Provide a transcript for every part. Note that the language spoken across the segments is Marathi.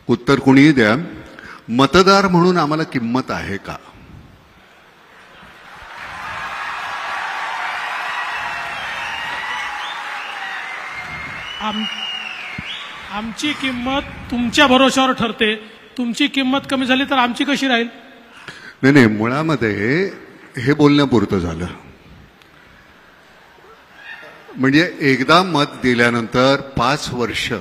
उत्तर कुणीही द्या. मतदार म्हणून आम्हाला किंमत आहे का? आमची किंमत तुमच्या भरोशावर ठरते. तुमची किंमत कमी झाली तर आमची कशी राहील? नाही नाही, मुळामध्ये हे बोलण्यापुरतं झालं. म्हणजे एकदा मत दिल्यानंतर 5 वर्ष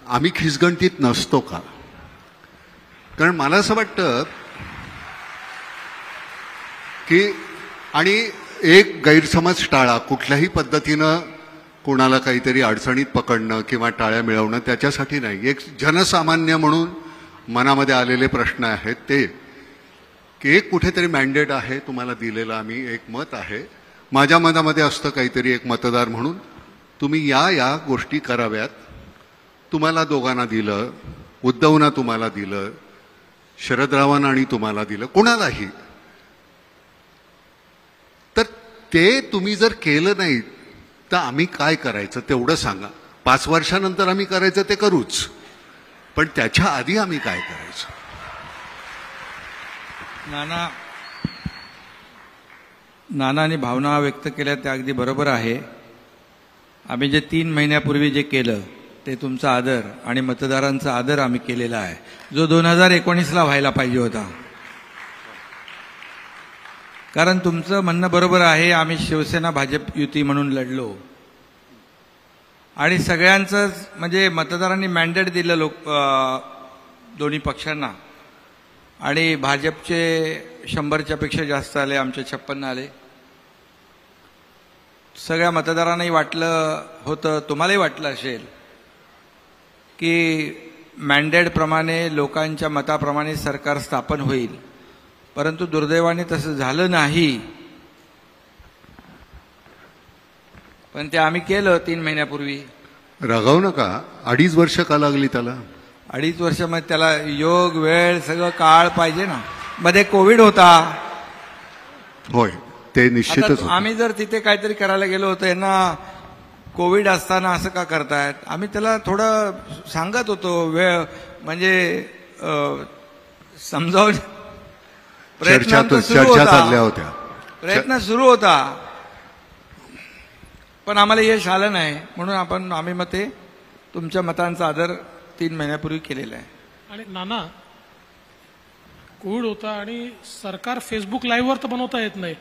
आम्ही खिसगणतीत नसतो का? कारण मला असं वाटतं की, आणि एक गैरसमज टाळा, कुठल्याही पद्धतीनं कोणाला काहीतरी अडचणीत पकडणं किंवा टाळ्या मिळवणं त्याच्यासाठी नाही. एक जनसामान्य म्हणून मनामध्ये आलेले प्रश्न आहेत ते की एक कुठेतरी मॅन्डेट आहे तुम्हाला दिलेलं, आम्ही एक मत आहे, माझ्या मनामध्ये असतं काहीतरी एक मतदार म्हणून तुम्ही या गोष्टी कराव्यात. तुम्हाला दोघांना दिलं, उद्धवना तुम्हाला दिलं, शरदरावांना आणि तुम्हाला दिलं, कोणालाही. तर ते तुम्ही जर केलं नाही तर आम्ही काय करायचं तेवढं सांगा. 5 वर्षानंतर आम्ही करायचं ते करूच, पण त्याच्या आधी आम्ही काय करायचं? नानाने भावना व्यक्त केल्या त्या अगदी बरोबर आहे. आम्ही जे 3 महिन्यापूर्वी जे केलं ते तुमचा आदर आणि मतदारांचा आदर आम्ही केलेला आहे, जो 2019ला व्हायला पाहिजे होता. कारण तुमचं म्हणणं बरोबर आहे. आम्ही शिवसेना भाजप युती म्हणून लढलो आणि सगळ्यांचं म्हणजे मतदारांनी मॅन्डेट दिलं दोन्ही पक्षांना, आणि भाजपचे 100च्या पेक्षा जास्त आले, आमचे 56 आले. सगळ्या मतदारांनाही वाटलं होतं, तुम्हालाही वाटलं असेल की मॅन्डेटप्रमाणे लोकांच्या मताप्रमाणे सरकार स्थापन होईल, परंतु दुर्दैवाने तसं झालं नाही. पण ते आम्ही केलं 3 महिन्यापूर्वी. रागावू नका, 2.5 वर्ष का लागली त्याला? 2.5 वर्ष मग त्याला योग वेळ सगळं काळ पाहिजे ना. मध्ये कोविड होता. होय, ते निश्चितच. आम्ही जर तिथे काहीतरी करायला गेलो होतो, यांना कोविड असताना असं का करतायत, आम्ही त्याला थोडं सांगत होतो, वेळ म्हणजे समजावून चर्चा चालल्या होत्या, प्रयत्न सुरू होता, पण आम्हाला यश आलं नाही. म्हणून आम्ही मग ते तुमच्या मतांचा आदर 3 महिन्यापूर्वी केलेला आहे. आणि नाना, कोविड होता आणि सरकार फेसबुक लाईव्हवर तर बनवता येत नाही,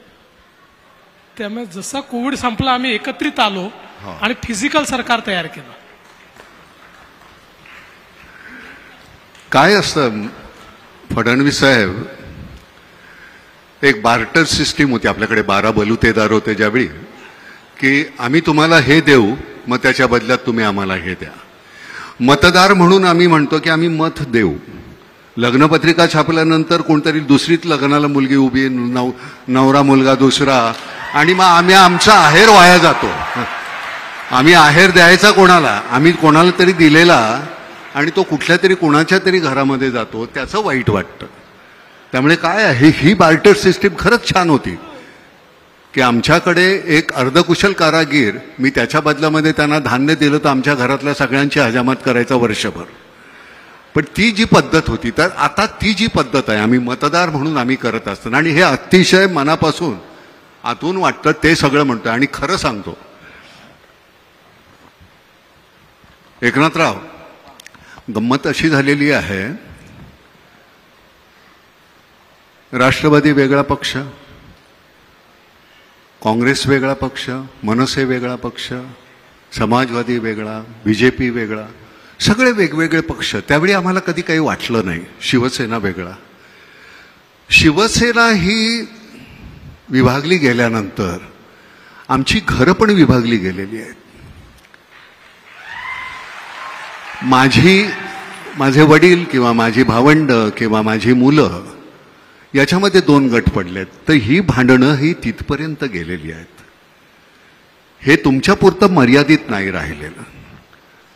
त्यामुळे जसा कोविड संपला आम्ही एकत्रित आलो आणि फिजिकल सरकार तयार केलं. काय असतं फडणवीस साहेब, एक बार्टर सिस्टीम होती आपल्याकडे. 12 बलुतेदार होते ज्यावेळी, की आम्ही तुम्हाला हे देऊ, मग त्याच्या बदल्यात तुम्ही आम्हाला हे द्या. मतदार म्हणून आम्ही म्हणतो की आम्ही मत देऊ. लग्नपत्रिका छापल्यानंतर कोणतरी दुसरीच लग्नाला मुलगी उभी, नवरा मुलगा दुसरा, आणि मग आम्ही आमचा आहेर वाया जातो. आम्ही आहेर द्यायचा कोणाला? आम्ही कोणाला तरी दिलेला, आणि तो कुठल्या तरी कोणाच्या तरी घरामध्ये जातो, त्याचं वाईट वाटतं. त्यामुळे काय आहे, ही बार्टर सिस्टीम खरंच छान होती की आमच्याकडे एक अर्धकुशल कारागीर, मी त्याच्या बदल्यामध्ये त्यांना धान्य दिलं तर आमच्या घरातल्या सगळ्यांची हजामत करायचा वर्षभर. पण ती जी पद्धत होती, तर आता ती जी पद्धत आहे आम्ही मतदार म्हणून आम्ही करत असताना, आणि हे अतिशय मनापासून आतून वाटतं ते सगळं म्हणतोय. आणि खरं सांगतो एकनाथराव, गंमत अशी झालेली आहे, राष्ट्रवादी वेगळा पक्ष, काँग्रेस वेगळा पक्ष, मनसे वेगळा पक्ष, समाजवादी वेगळा, बीजेपी वेगळा, सगळे वेगवेगळे पक्ष. त्यावेळी आम्हाला कधी काही वाटलं नाही. शिवसेना वेगळा. शिवसेना ही विभागली गेल्यानंतर आमची घरं पण विभागली गेलेली आहेत. माझे वडील किंवा माझी भावंड किंवा माझी मुलं याच्यामध्ये 2 गट पडलेत. तर ही भांडणं ही तिथपर्यंत गेलेली आहेत. हे तुमच्यापुरतं मर्यादित नाही राहिलेलं,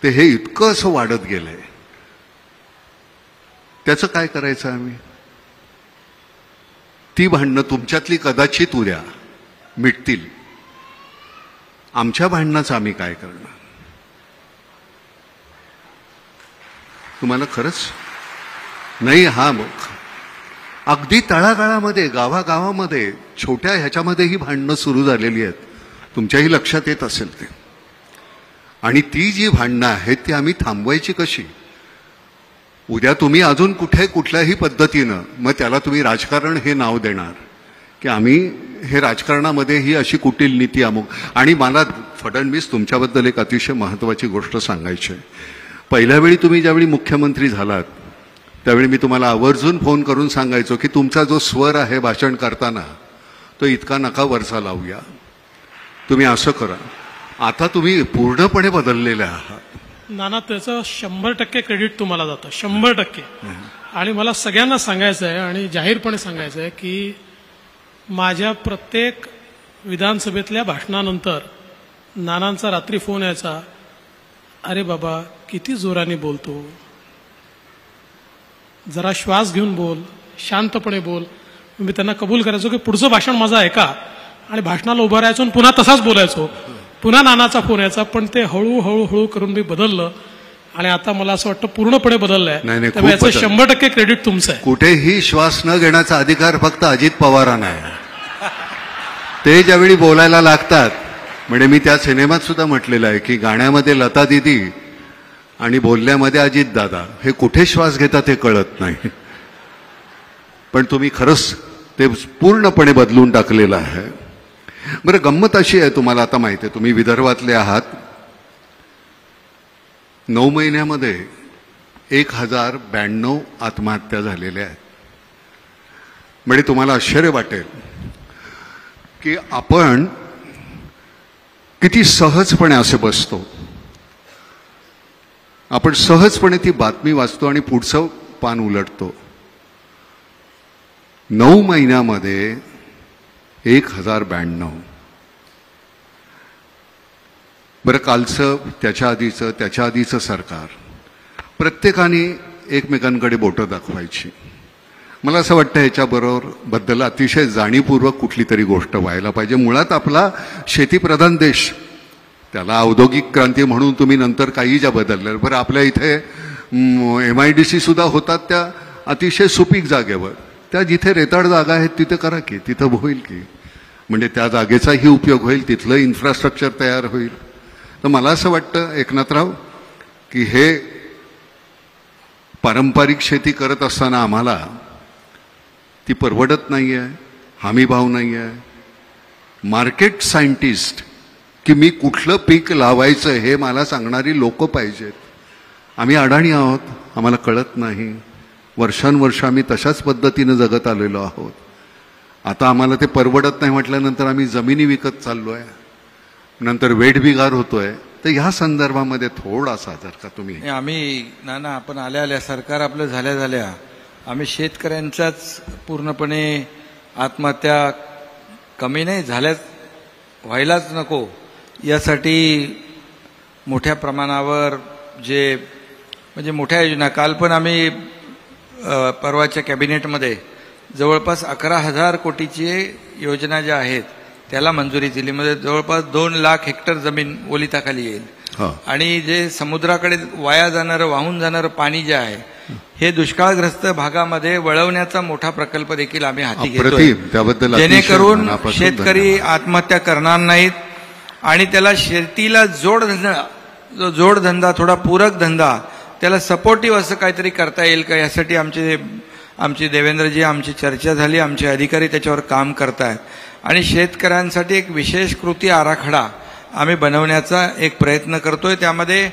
ते हे इतकं असं वाढत गेलंय. त्याचं काय करायचं आम्ही? ती भांडणं तुमच्यातली कदाचित उद्या मिटतील, आमच्या भांडणाचं आम्ही काय करणार? तुम्हाला खरंच नाही? हा मग अगदी तळागाळामध्ये गावागावामध्ये छोट्या ह्याच्यामध्ये ही भांडणं सुरू झालेली आहेत. तुमच्याही लक्षात येत असेल ते. आणि ती जी भांडणं आहेत ती आम्ही थांबवायची कशी? उद्या तुम्ही अजून कुठल्याही पद्धतीनं मग त्याला तुम्ही राजकारण हे नाव देणार की आम्ही हे राजकारणामध्ये ही अशी कुटील नीती अमुक. आणि मला फडणवीस तुमच्याबद्दल एक अतिशय महत्त्वाची गोष्ट सांगायची आहे. पहिल्या वेळी तुम्ही ज्यावेळी मुख्यमंत्री झालात त्यावेळी मी तुम्हाला आवर्जून फोन करून सांगायचो की तुमचा जो स्वर आहे भाषण करताना तो इतका नका वरचा लावूया, तुम्ही असं करा. आता तुम्ही पूर्णपणे बदललेले आहात. नाना, त्याचं 100% क्रेडिट तुम्हाला जातं, 100%. आणि मला सगळ्यांना सांगायचं आहे आणि जाहीरपणे सांगायचं आहे की माझ्या प्रत्येक विधानसभेतल्या भाषणानंतर नानांचा रात्री फोन यायचा, अरे बाबा किती जोराने बोलतो, जरा श्वास घेऊन बोल, शांतपणे बोल. मी त्यांना कबूल करायचो की पुढचं भाषण माझं ऐका आणि भाषणाला उभं राहायचो आणि पुन्हा तसाच बोलायचो. पुन्हा नानाचा फोन यायचा. पण ते हळूहळू करून मी बदललं आणि आता मला असं वाटतं पूर्णपणे बदललंय. नाही, त्यामुळे याचं 100% क्रेडिट तुमचं आहे. कुठेही श्वास न घेण्याचा अधिकार फक्त अजित पवारांना आहे. ते ज्यावेळी बोलायला लागतात, म्हणजे मी त्या सिनेमात सुद्धा म्हटलेलं आहे की गाण्यामध्ये लता दिदी आणि बोलण्यामध्ये अजित दादा, हे कुठे श्वास घेतात हे कळत नाही. पण तुम्ही खरंच ते पूर्णपणे बदलून टाकलेलं आहे. बरं, गंमत अशी आहे, तुम्हाला आता माहिती आहे, तुम्ही विदर्भातले आहात. 9 महिन्यामध्ये 1092 आत्महत्या झालेल्या आहेत. म्हणजे तुम्हाला आश्चर्य वाटेल की आपण किती सहजपणे असे बसतो. आपण सहजपणे ती बातमी वाचतो आणि पुढचं पान उलटतो. 9 महिन्यामध्ये 1092. बरं, कालचं, त्याच्या आधीचं सरकार प्रत्येकाने एकमेकांकडे बोटं दाखवायची. मला असं वाटतं ह्याच्याबद्दल अतिशय जाणीवपूर्वक कुठली तरी गोष्ट व्हायला पाहिजे. मुळात आपला शेतीप्रधान देश, त्याला औद्योगिक क्रांती म्हणून तुम्ही नंतर काही ज्या बदलल्या. बरं, आपल्या इथे MIDC सुद्धा होतात त्या अतिशय सुपीक जागेवर. त्या जिथे रेताड जागा आहेत तिथे करा की, तिथं होईल की, म्हणजे त्या जागेचाही उपयोग होईल, तिथलं इन्फ्रास्ट्रक्चर तयार होईल. तर मला असं वाटतं एकनाथराव की हे पारंपरिक शेती करत असताना आम्हाला ती परवडत नाही आहे, हमीभाव नाही आहे. मार्केट सायंटिस्ट की मी कुठलं पीक लावायचं हे मला सांगणारी लोक पाहिजेत. आम्ही अडाणी आहोत, आम्हाला कळत नाही. वर्षानुवर्ष आम्ही तशाच पद्धतीनं जगत आलेलो आहोत. आता आम्हाला ते परवडत नाही म्हटल्यानंतर आम्ही जमिनी विकत चाललोय, नंतर वेठबिगार होतोय. तर ह्या संदर्भामध्ये थोडासा जर का तुम्ही आम्ही नाना, आपण आल्या सरकार आपलं झाल्या आम्ही शेतकऱ्यांचाच पूर्णपणे आत्महत्या कमी नाही झाल्याच, व्हायलाच नको यासाठी मोठ्या प्रमाणावर म्हणजे मोठ्या योजना, काल पण आम्ही परवाच्या कॅबिनेटमध्ये जवळपास 11,000 कोटीची योजना ज्या आहेत त्याला मंजुरी दिली. म्हणजे जवळपास 2 लाख हेक्टर जमीन ओलिताखाली येईल. आणि जे समुद्राकडे वाहून जाणारं पाणी जे आहे हे दुष्काळग्रस्त भागामध्ये वळवण्याचा मोठा प्रकल्प देखील आम्ही हाती घेतोय, जेणेकरून शेतकरी आत्महत्या करणार नाहीत आणि त्याला शेतीला जोडधंदा थोडा पूरक धंदा त्याला सपोर्टिव्ह असं काहीतरी करता येईल का, यासाठी आमची देवेंद्रजी आमची चर्चा झाली. आमचे अधिकारी त्याच्यावर काम करतायत आणि शेतकऱ्यांसाठी एक विशेष कृती आराखडा आम्ही बनवण्याचा एक प्रयत्न करतोय. त्यामध्ये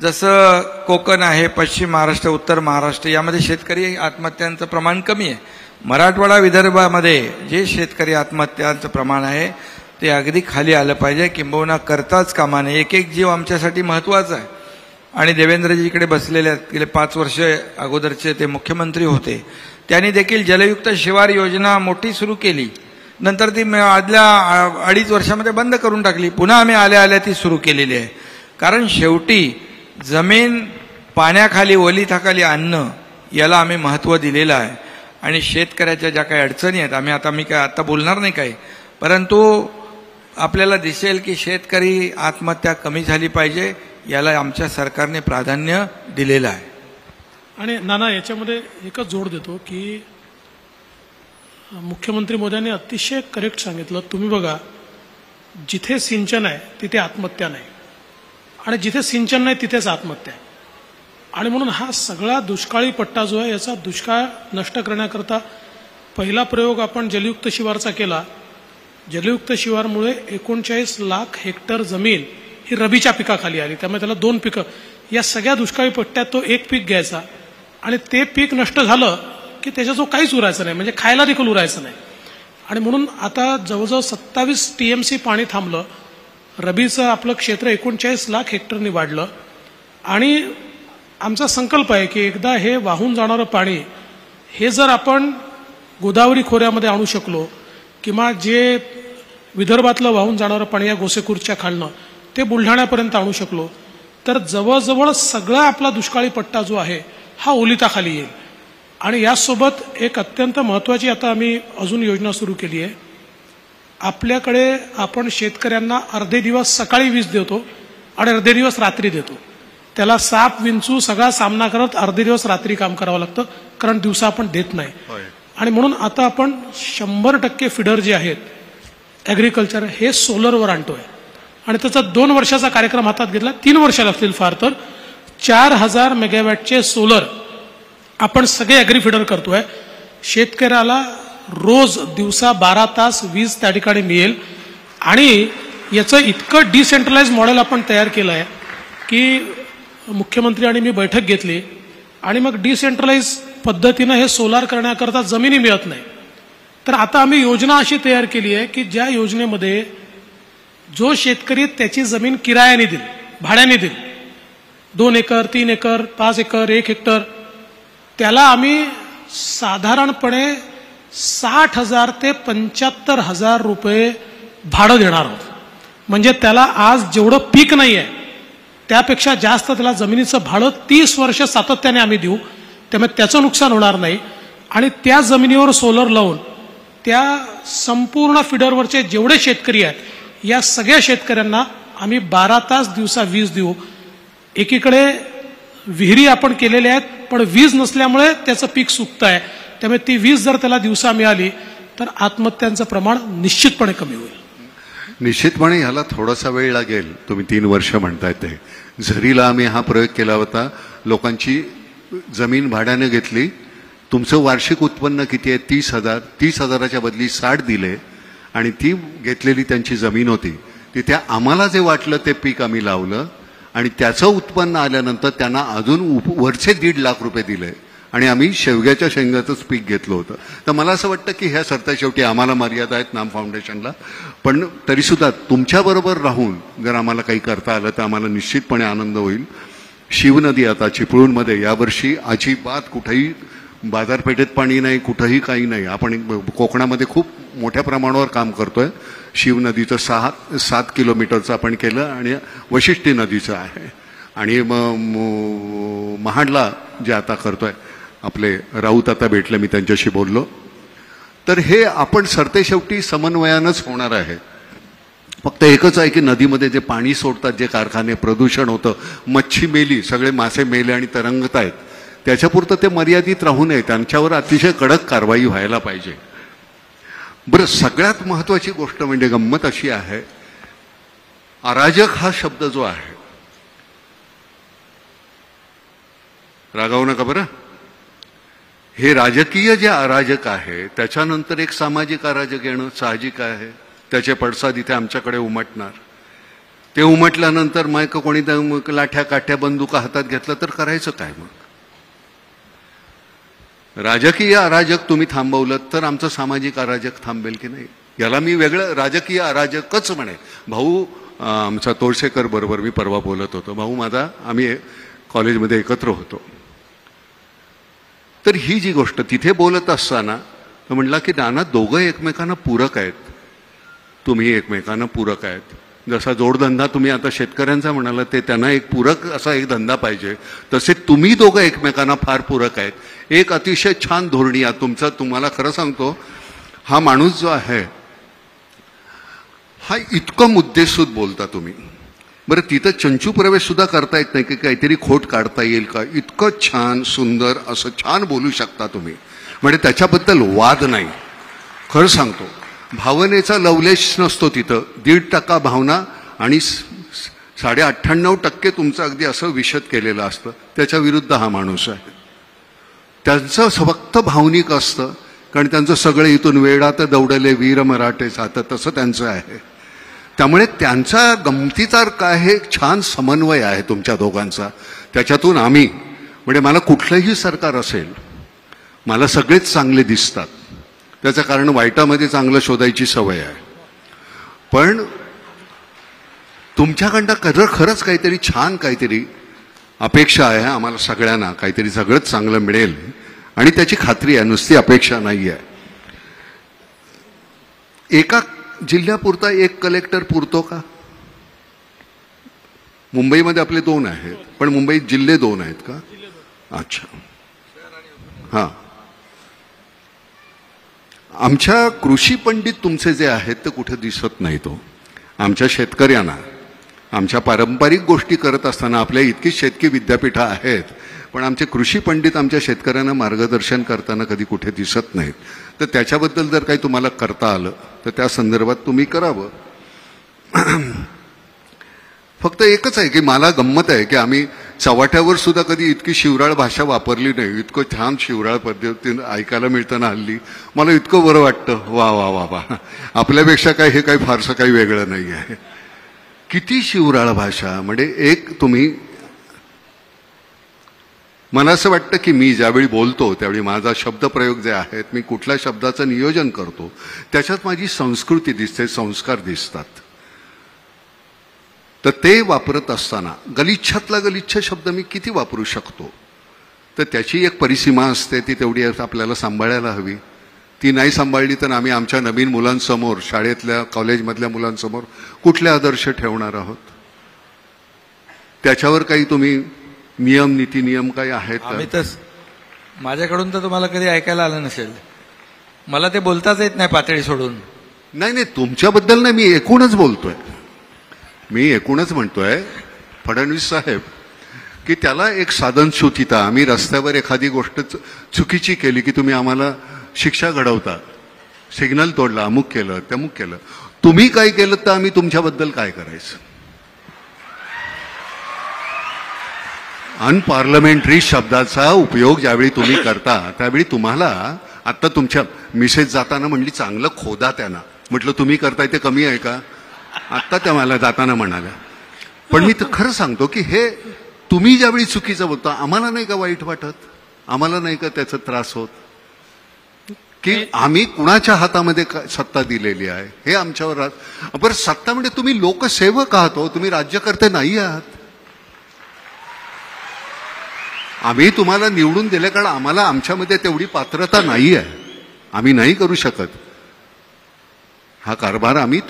जसं कोकण आहे, पश्चिम महाराष्ट्र, उत्तर महाराष्ट्र यामध्ये शेतकरी आत्महत्यांचं प्रमाण कमी आहे. मराठवाडा विदर्भामध्ये जे शेतकरी आत्महत्यांचं प्रमाण आहे ते अगदी खाली आलं पाहिजे, किंबहुना करताच कामा नये. एक जीव आमच्यासाठी महत्वाचा आहे. आणि देवेंद्रजी इकडे बसलेले आहेत, गेले 5 वर्ष अगोदरचे ते मुख्यमंत्री होते, त्यांनी देखील जलयुक्त शिवार योजना मोठी सुरू केली. नंतर ती आदल्या 2.5 वर्षामध्ये बंद करून टाकली. पुन्हा आम्ही आल्या ती सुरू केलेली आहे. कारण शेवटी जमीन पाण्याखाली ओलिताखाली आणणं याला आम्ही महत्त्व दिलेलं आहे. आणि शेतकऱ्याच्या ज्या काही अडचणी आहेत, मी काय आता बोलणार नाही काही, परंतु आपल्याला दिसेल की शेतकरी आत्महत्या कमी झाली पाहिजे, याला आमच्या सरकारने प्राधान्य दिलेलं आहे. आणि नाना याच्यामध्ये एकच जोड देतो की मुख्यमंत्री मोदयांनी अतिशय करेक्ट सांगितलं. तुम्ही बघा, जिथे सिंचन आहे तिथे आत्महत्या नाही आणि जिथे सिंचन नाही तिथेच आत्महत्या आहे. आणि म्हणून हा सगळा दुष्काळी पट्टा जो आहे याचा दुष्काळ नष्ट करण्याकरता पहिला प्रयोग आपण जलयुक्त शिवारचा केला. जलयुक्त शिवारमुळे 39 लाख हेक्टर जमीन ही रबीच्या पिकाखाली आली. त्यामुळे त्याला 2 पिकं, या सगळ्या दुष्काळी पट्ट्यात तो एक पीक घ्यायचा आणि ते पीक नष्ट झालं की त्याच्याजवळ काहीच उरायचं नाही, म्हणजे खायला देखील उरायचं नाही. आणि म्हणून आता जवळजवळ 27 TMC पाणी थांबलं. रबीचं आपलं क्षेत्र 39 लाख हेक्टरनी वाढलं. आणि आमचा संकल्प आहे की एकदा हे वाहून जाणारं पाणी हे जर आपण गोदावरी खोऱ्यामध्ये आणू शकलो किंवा जे विदर्भातलं वाहून जाणारं पाणी या गोसेखुर्दच्या खालनं ते बुलढाण्यापर्यंत आणू शकलो तर जवळजवळ सगळा आपला दुष्काळी पट्टा जो आहे हा ओलिताखाली येईल. आणि यासोबत एक अत्यंत महत्त्वाची आता आम्ही अजून योजना सुरू केली आहे. आपल्याकडे आपण शेतकऱ्यांना अर्धे दिवस सकाळी वीज देतो आणि अर्धे दिवस रात्री देतो. त्याला साप विंचू सगळा सामना करत अर्धे दिवस रात्री काम करावं लागतं, कारण दिवसा आपण देत नाही. आणि म्हणून आता आपण 100% फिडर जे आहेत ॲग्रिकल्चर हे सोलरवर आणतोय आणि त्याचा 2 वर्षाचा कार्यक्रम हातात घेतला. 3 वर्ष लागतील फार तर. 4000 मेगावॅटचे सोलर आपण सगळे ॲग्री फिडर करतोय. शेतकऱ्याला रोज दिवसा 12 तास वीज त्या ठिकाणी मिळेल. आणि याचं इतकं डिसेंट्रलाइज मॉडेल आपण तयार केलं आहे की मुख्यमंत्री आणि मी बैठक घेतली आणि मग डिसेंट्रलाइज पद्धतीनं हे सोलार करण्याकरता जमिनी मिळत नाही. तर आता आम्ही योजना अशी तयार केली आहे की ज्या योजनेमध्ये जो शेतकरी त्याची जमीन किरायाने देईल, भाड्याने देईल, 2 एकर 3 एकर 5 एकर 1 हेक्टर, त्याला आम्ही साधारणपणे 60,000 ते 75,000 रुपये भाडं देणार आहोत. म्हणजे त्याला आज जेवढं पीक नाही आहे त्यापेक्षा जास्त त्याला जमिनीचं भाडं 30 वर्ष सातत्याने आम्ही देऊ. त्यामुळे त्याचं नुकसान होणार नाही. आणि त्या जमिनीवर सोलर लावून त्या संपूर्ण फिडरवरचे जेवढे शेतकरी आहेत या सगळ्या शेतकऱ्यांना आम्ही 12 तास दिवसा वीज देऊ. एकीकडे विहिरी आपण केलेल्या आहेत पण वीज नसल्यामुळे त्याचं पीक सुकतं आहे. त्यामुळे ती वीज जर त्याला दिवसा मिळाली तर आत्महत्यांचं प्रमाण निश्चितपणे कमी होईल. निश्चितपणे ह्याला थोडासा वेळ लागेल. तुम्ही 3 वर्ष म्हणताय ते. झरीला आम्ही हा प्रयोग केला होता. लोकांची जमीन भाड्याने घेतली. तुमचं वार्षिक उत्पन्न किती आहे? 30,000. 30,000च्या बदली 60 दिले आणि ती घेतलेली त्यांची जमीन होती. तिथे आम्हाला जे वाटलं ते पीक आम्ही लावलं आणि त्याचं उत्पन्न आल्यानंतर त्यांना अजून वरचे 1.5 लाख रुपये दिले आणि आम्ही शेवग्याच्या शेंगाचंच पीक घेतलं होतं. तर मला असं वाटतं की ह्या सरता शेवटी आम्हाला मर्यादा आहेत नाम फाउंडेशनला, पण तरीसुद्धा तुमच्याबरोबर राहून जर आम्हाला काही करता आलं तर आम्हाला निश्चितपणे आनंद होईल. शिवनदी आता चिपळूणमध्ये यावर्षी अजिबात कुठेही बाजारपेठेत पाणी नाही, कुठंही काही नाही. आपण कोकणामध्ये खूप मोठ्या प्रमाणावर काम करतोय. शिवनदीचं 7 किलोमीटरचं आपण केलं आणि वशिष्ठी नदीचं आहे. आणि महाडला जे आता करतोय आपले राऊत आता भेटले, मी त्यांच्याशी बोललो. तर हे आपण सरतेशेवटी समन्वयानंच होणार आहे. फक्त एकच आहे की नदीमध्ये जे पाणी सोडतात, जे कारखाने, प्रदूषण होतं, मच्छी मेली, सगळे मासे मेले आणि तरंगत आहेत, त्याच्यापुरतं ते मर्यादित राहू नये. त्यांच्यावर अतिशय कडक कारवाई व्हायला पाहिजे. बरं, सगळ्यात महत्वाची गोष्ट म्हणजे गंमत अशी आहे, अराजक हा शब्द जो आहे, रागावू नका बरं, हे राजकीय जे अराजक आहे त्याच्यानंतर एक सामाजिक अराजक येणं साहजिक आहे. त्याचे पडसाद इथे आमच्याकडे उमटणार. ते उमटल्यानंतर मग कोणी लाठ्या काठ्या बंदुका हातात घेतला तर करायचं काय? मग राजकीय अराजक तुम्ही थांबवलं तर आमचं सामाजिक अराजक थांबेल की नाही? याला मी वेगळं राजकीय अराजकच म्हणे. भाऊ आमचा तोळसेकर बरोबर मी परवा बोलत होतो, भाऊ माझा, आम्ही कॉलेजमध्ये एकत्र होतो. तर ही जी गोष्ट तिथे बोलत असताना म्हणला की नाना दोघं एकमेकांना पूरक आहेत. तुम्ही एकमेकांना पूरक आहेत. जसा जोडधंदा तुम्ही आता शेतकऱ्यांचा म्हणाला, ते त्यांना एक पूरक असा एक धंदा पाहिजे, तसे तुम्ही दोघं एकमेकांना फार पूरक आहेत. एक अतिशय छान धोरणी आहे तुमचं. तुम्हाला खरं सांगतो, हा माणूस जो आहे हा इतकं मुद्देसूद बोलता तुम्ही. बरं तिथं चंचू प्रवेश सुद्धा करता येत नाही की काहीतरी खोट काढता येईल का? इतकं छान सुंदर असं छान बोलू शकता तुम्ही, म्हणजे त्याच्याबद्दल वाद नाही. खरं सांगतो, भावनेचा लवलेश नसतो तिथं. 1.5% भावना आणि 98.5% तुमचं अगदी असं विशद केलेलं असतं. त्याच्या विरुद्ध हा माणूस आहे. त्यांचं फक्त भावनिक असतं, कारण त्यांचं सगळं इथून वेडात दौडले वीर मराठे जातं तसं त्यांचं आहे. त्यामुळे त्यांचा गमतीदार काय हे छान समन्वय आहे तुमच्या दोघांचा. त्याच्यातून आम्ही, म्हणजे मला कुठलंही सरकार असेल, मला सगळेच चांगले दिसतात. त्याचं कारण वाईटामध्ये चांगलं शोधायची सवय आहे. पण तुमच्याकडनं खरंच काहीतरी छान काहीतरी अपेक्षा आहे आम्हाला सगळ्यांना. काहीतरी सगळंच चांगलं मिळेल आणि त्याची खात्री आहे, नुसती अपेक्षा नाही आहे. एका जिल्ह्यापुरता एक कलेक्टर पुरतो का? मुंबईमध्ये आपले 2 आहेत, पण मुंबईत जिल्हे 2 आहेत का? अच्छा, हां. आमच्या कृषी पंडित तुमचे जे आहेत ते कुठे दिसत नाही. तो आमच्या शेतकऱ्यांना, आमच्या पारंपरिक गोष्टी करत असताना आपल्या इतकी शेतकी विद्यापीठं आहेत, पण आमचे कृषी पंडित आमच्या शेतकऱ्यांना मार्गदर्शन करताना कधी कुठे दिसत नाहीत. तर त्याच्याबद्दल जर काही तुम्हाला करता आलं तर त्या संदर्भात तुम्ही करावं. फक्त एकच आहे की मला गंमत आहे की आम्ही चव्हाट्यावर सुद्धा कधी इतकी शिवराळ भाषा वापरली नाही. इतकं छान शिवराळ पद्धतीनं ऐकायला मिळतं हल्ली. मला इतकं बरं वाटतं. वा वा वा वा, आपल्यापेक्षा काय हे काही फारसं काही वेगळं नाही आहे. किती शिवराळ भाषा. म्हणजे एक तुम्ही, मला असं वाटतं की मी ज्यावेळी बोलतो त्यावेळी माझा शब्दप्रयोग जे आहेत, मी कुठल्या शब्दाचं नियोजन करतो त्याच्यात माझी संस्कृती दिसते, संस्कार दिसतात. तर ते वापरत असताना गलिच्छातला गलिच्छ शब्द मी किती वापरू शकतो, तर त्याची एक परिसीमा असते. ती तेवढी आपल्याला सांभाळायला हवी. ती नाही सांभाळली तर आम्ही आमच्या नवीन मुलांसमोर, शाळेतल्या कॉलेजमधल्या मुलांसमोर कुठले आदर्श ठेवणार आहोत? त्याच्यावर काही तुम्ही नियम, नीती नियम काही आहेत का? आम्ही तर, माझ्याकडून तर तुम्हाला कधी ऐकायला आलं नसेल. मला ते बोलताच येत नाही पातळी सोडून. नाही नाही, तुमच्याबद्दल नाही, मी एकूणच बोलतोय. मी एकूणच म्हणतोय फडणवीस साहेब की त्याला एक साधनशुद्धता. आम्ही रस्त्यावर एखादी गोष्ट चुकीची केली की तुम्ही आम्हाला शिक्षा घडवता. सिग्नल तोडला, अमुक केलं, तमुक केलं. तुम्ही काय केलं तर आम्ही तुमच्याबद्दल काय करायचं? अनपार्लमेंटरी शब्दाचा उपयोग ज्यावेळी तुम्ही करता त्यावेळी तुम्हाला, आता तुमच्या मिसेस जाताना म्हणली चांगलं खोदा त्यांना. म्हटलं तुम्ही करताय ते कमी आहे का? आत्ता त्या मला जाताना म्हणाल्या. पण मी तर खरं सांगतो की हे तुम्ही ज्यावेळी चुकीचं बोलता आम्हाला नाही का वाईट वाटत? आम्हाला नाही का त्याचा त्रास होत की आम्ही कुणाच्या हातामध्ये सत्ता दिलेली आहे हे आमच्यावर? बरं, सत्ता म्हणजे तुम्ही लोकसेवक आहात हो, तुम्ही राज्यकर्ते नाही आहात. आम्ही तुम्हाला निवडून दिले कारण आम्हाला आमच्यामध्ये तेवढी पात्रता नाही आहे. आम्ही नाही करू शकत हा कारभार. आम्ही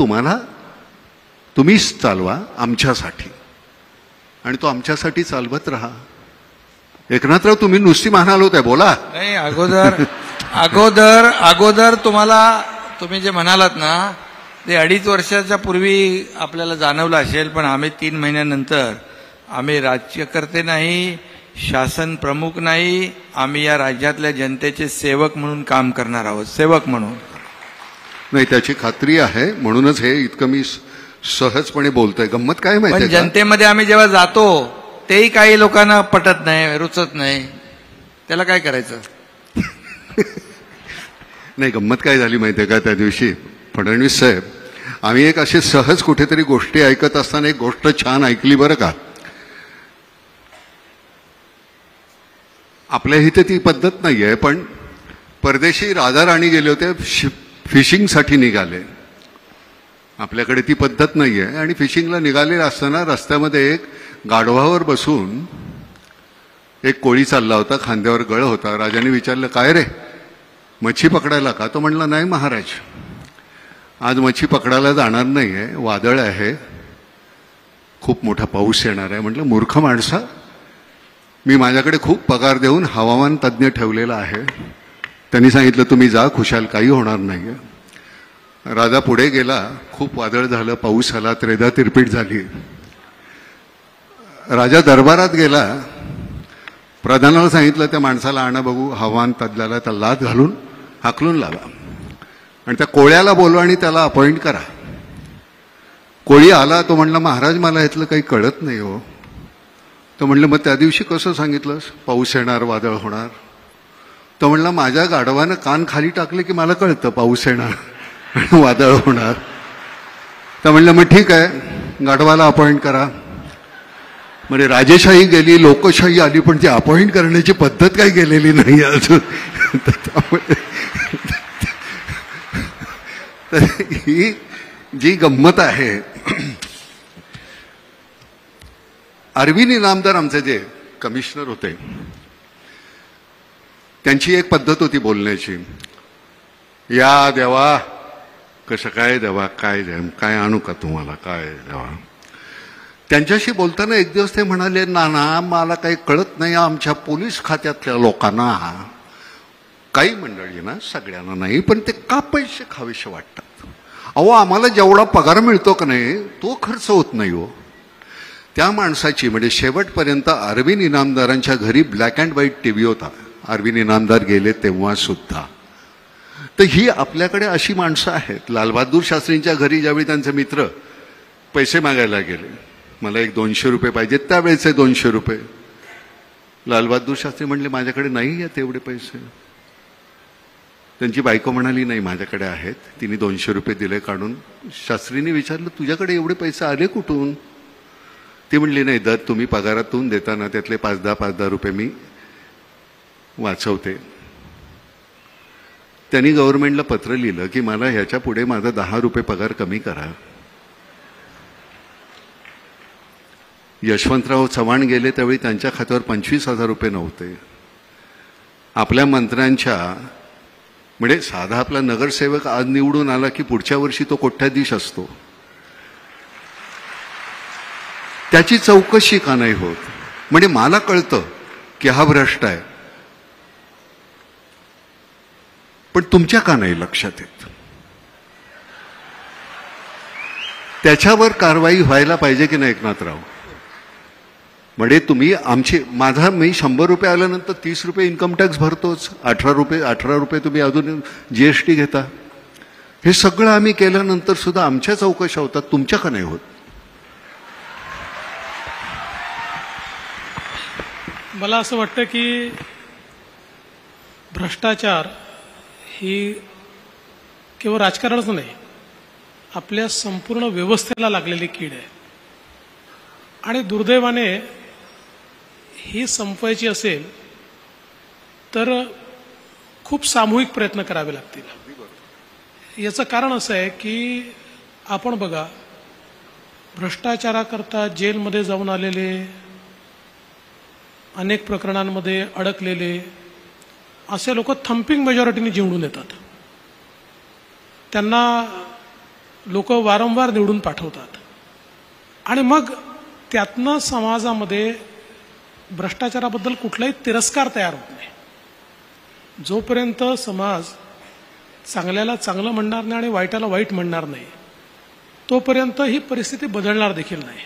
तुम्हीच चालवा आमच्यासाठी, आणि तो आमच्यासाठी चालवत राहा. एकनाथराव, तुम्ही नुसती म्हणाल होत्या, बोला. नाही, अगोदर तुम्ही जे म्हणालात ना ते 2.5 वर्षाच्या पूर्वी आपल्याला जाणवलं असेल. पण आम्ही 3 महिन्यानंतर, आम्ही राज्यकर्ते नाही, शासन प्रमुख नाही, आम्ही या राज्यातल्या जनतेचे सेवक म्हणून काम करणार आहोत. सेवक म्हणून नाही, त्याची खात्री आहे. म्हणूनच हे इतकं मी सहजपणे बोलतोय. गंमत काय पण माहिती? जनतेमध्ये आम्ही जेव्हा जातो तेही काही लोकांना पटत नाही, रुचत नाही. त्याला काय करायचं? नाही, गंमत काय झाली माहितीये का? त्या दिवशी फडणवीस साहेब, आम्ही एक असे सहज कुठेतरी गोष्टी ऐकत असताना एक गोष्ट छान ऐकली बरं का. आपल्या इथे ती पद्धत नाहीये, पण परदेशी राजा राणी गेले होते, फिशिंगसाठी निघाले. आपल्याकडे ती पद्धत नाहीये. आणि फिशिंगला निघाले असताना रस्त्यामध्ये एक गाढवावर बसून एक कोळी चालला होता, खांद्यावर गळ होता. राजाने विचारलं, काय रे, मच्छी पकडायला का? तो म्हणला, नाही महाराज, आज मच्छी पकडायला जाणार नाहीये, वादळ आहे, खूप मोठा पाऊस येणार आहे. म्हटलं, मूर्ख माणसा, मी माझ्याकडे खूप पगार देऊन हवामान तज्ज्ञ ठेवलेला आहे. त्यांनी सांगितलं तुम्ही जा, खुशाल, काही होणार नाहीये. राजा पुढे गेला. खूप वादळ झालं, पाऊस आला, त्रेधा तिरपीट झाली. राजा दरबारात गेला, प्रधानाला सांगितलं त्या माणसाला आणा बघू, हवान तज्ज्ञाला त्या लाथ घालून हाकलून लावा आणि त्या कोळ्याला बोलवा आणि त्याला अपॉइंट करा. कोळी आला, तो म्हणला महाराज मला यातलं काही कळत नाही हो. तो म्हणलं मग त्या दिवशी कसं सांगितलंस, पाऊस येणार वादळ होणार. तो म्हणला माझ्या गाढवानं कान खाली टाकले की मला कळतं पाऊस येणार आणि वादळ होणार. तर म्हणलं मग ठीक आहे, गाढवाला अपॉइंट करा. म्हणजे राजेशाही गेली, लोकशाही आली, पण ती अपॉइंट करण्याची पद्धत काही गेलेली नाही अजून. तर ही जी गंमत आहे, अरविंद इनामदार आमचे जे कमिशनर होते, त्यांची एक पद्धत होती बोलण्याची, या देवा कसं काय देवा, काय काय आणू का तुम्हाला, काय देवा. त्यांच्याशी बोलताना एक दिवस ते म्हणाले, ना मला काही कळत नाही, आमच्या पोलीस खात्यातल्या लोकांना, काही मंडळी ना, सगळ्यांना नाही, पण ते का पैसे खावेसे वाटतात. अहो आम्हाला जेवढा पगार मिळतो का नाही तो खर्च होत नाही हो. त्या माणसाची म्हणजे शेवटपर्यंत अरविंद इनामदारांच्या घरी ब्लॅक अँड व्हाईट टीव्ही होता, अरविंद इनामदार गेले तेव्हा सुद्धा. तर ही आपल्याकडे अशी माणसं आहेत. लालबहादूर शास्त्रींच्या घरी ज्यावेळी त्यांचे मित्र पैसे मागायला गेले, मला एक 200 रुपये पाहिजेत, त्यावेळेचे 200 रुपये, लालबहादूर शास्त्री म्हणले माझ्याकडे नाही आहेत एवढे पैसे. त्यांची बायको म्हणाली नाही माझ्याकडे आहेत. तिने 200 रुपये दिले काढून. शास्त्रींनी विचारलं तुझ्याकडे एवढे पैसे आले कुठून. ती म्हणली नाही, दर तुम्ही पगारातून देताना त्यातले 5-10 रुपये मी वाचवते. त्यांनी गव्हर्नमेंटला पत्र लिहिलं की मला ह्याच्या पुढे माझा 10 रुपये पगार कमी करा. यशवंतराव चव्हाण गेले त्यावेळी त्यांच्या खात्यावर 25,000 रुपये नव्हते. आपल्या मंत्र्यांच्या म्हणजे साधा आपला नगरसेवक आज निवडून आला की पुढच्या वर्षी तो कोट्याधीश असतो, त्याची चौकशी का नाही होत. म्हणजे मला कळतं की हा भ्रष्ट आहे, पण तुमच्या का नाही लक्षात येत. त्याच्यावर कारवाई व्हायला पाहिजे की नाही एकनाथराव. म्हणजे तुम्ही मी 100 रुपये आल्यानंतर 30 रुपये इन्कम टॅक्स भरतोच, 18 रुपये तुम्ही अजून जीएसटी घेता. हे सगळं आम्ही केल्यानंतर सुद्धा आमच्या चौकशा होतात, तुमच्या का नाही होत. मला असं वाटतं की भ्रष्टाचार ही केवळ राजकारणच नाही, आपल्या संपूर्ण व्यवस्थेला लागलेली कीड आहे. आणि दुर्दैवाने ही संपवायची असेल तर खूप सामूहिक प्रयत्न करावे लागतील. याचं कारण असं आहे की आपण बघा, भ्रष्टाचाराकरता जेलमध्ये जाऊन आलेले, अनेक प्रकरणांमध्ये अडकलेले असे लोक थम्पिंग मेजॉरिटीने निवडून येतात. त्यांना लोक वारंवार निवडून पाठवतात आणि मग त्यातनं समाजामध्ये भ्रष्टाचाराबद्दल कुठलाही तिरस्कार तयार होत नाही. जोपर्यंत समाज चांगल्याला चांगलं म्हणणार नाही आणि वाईटाला वाईट म्हणणार नाही, तोपर्यंत ही परिस्थिती बदलणार देखील नाही.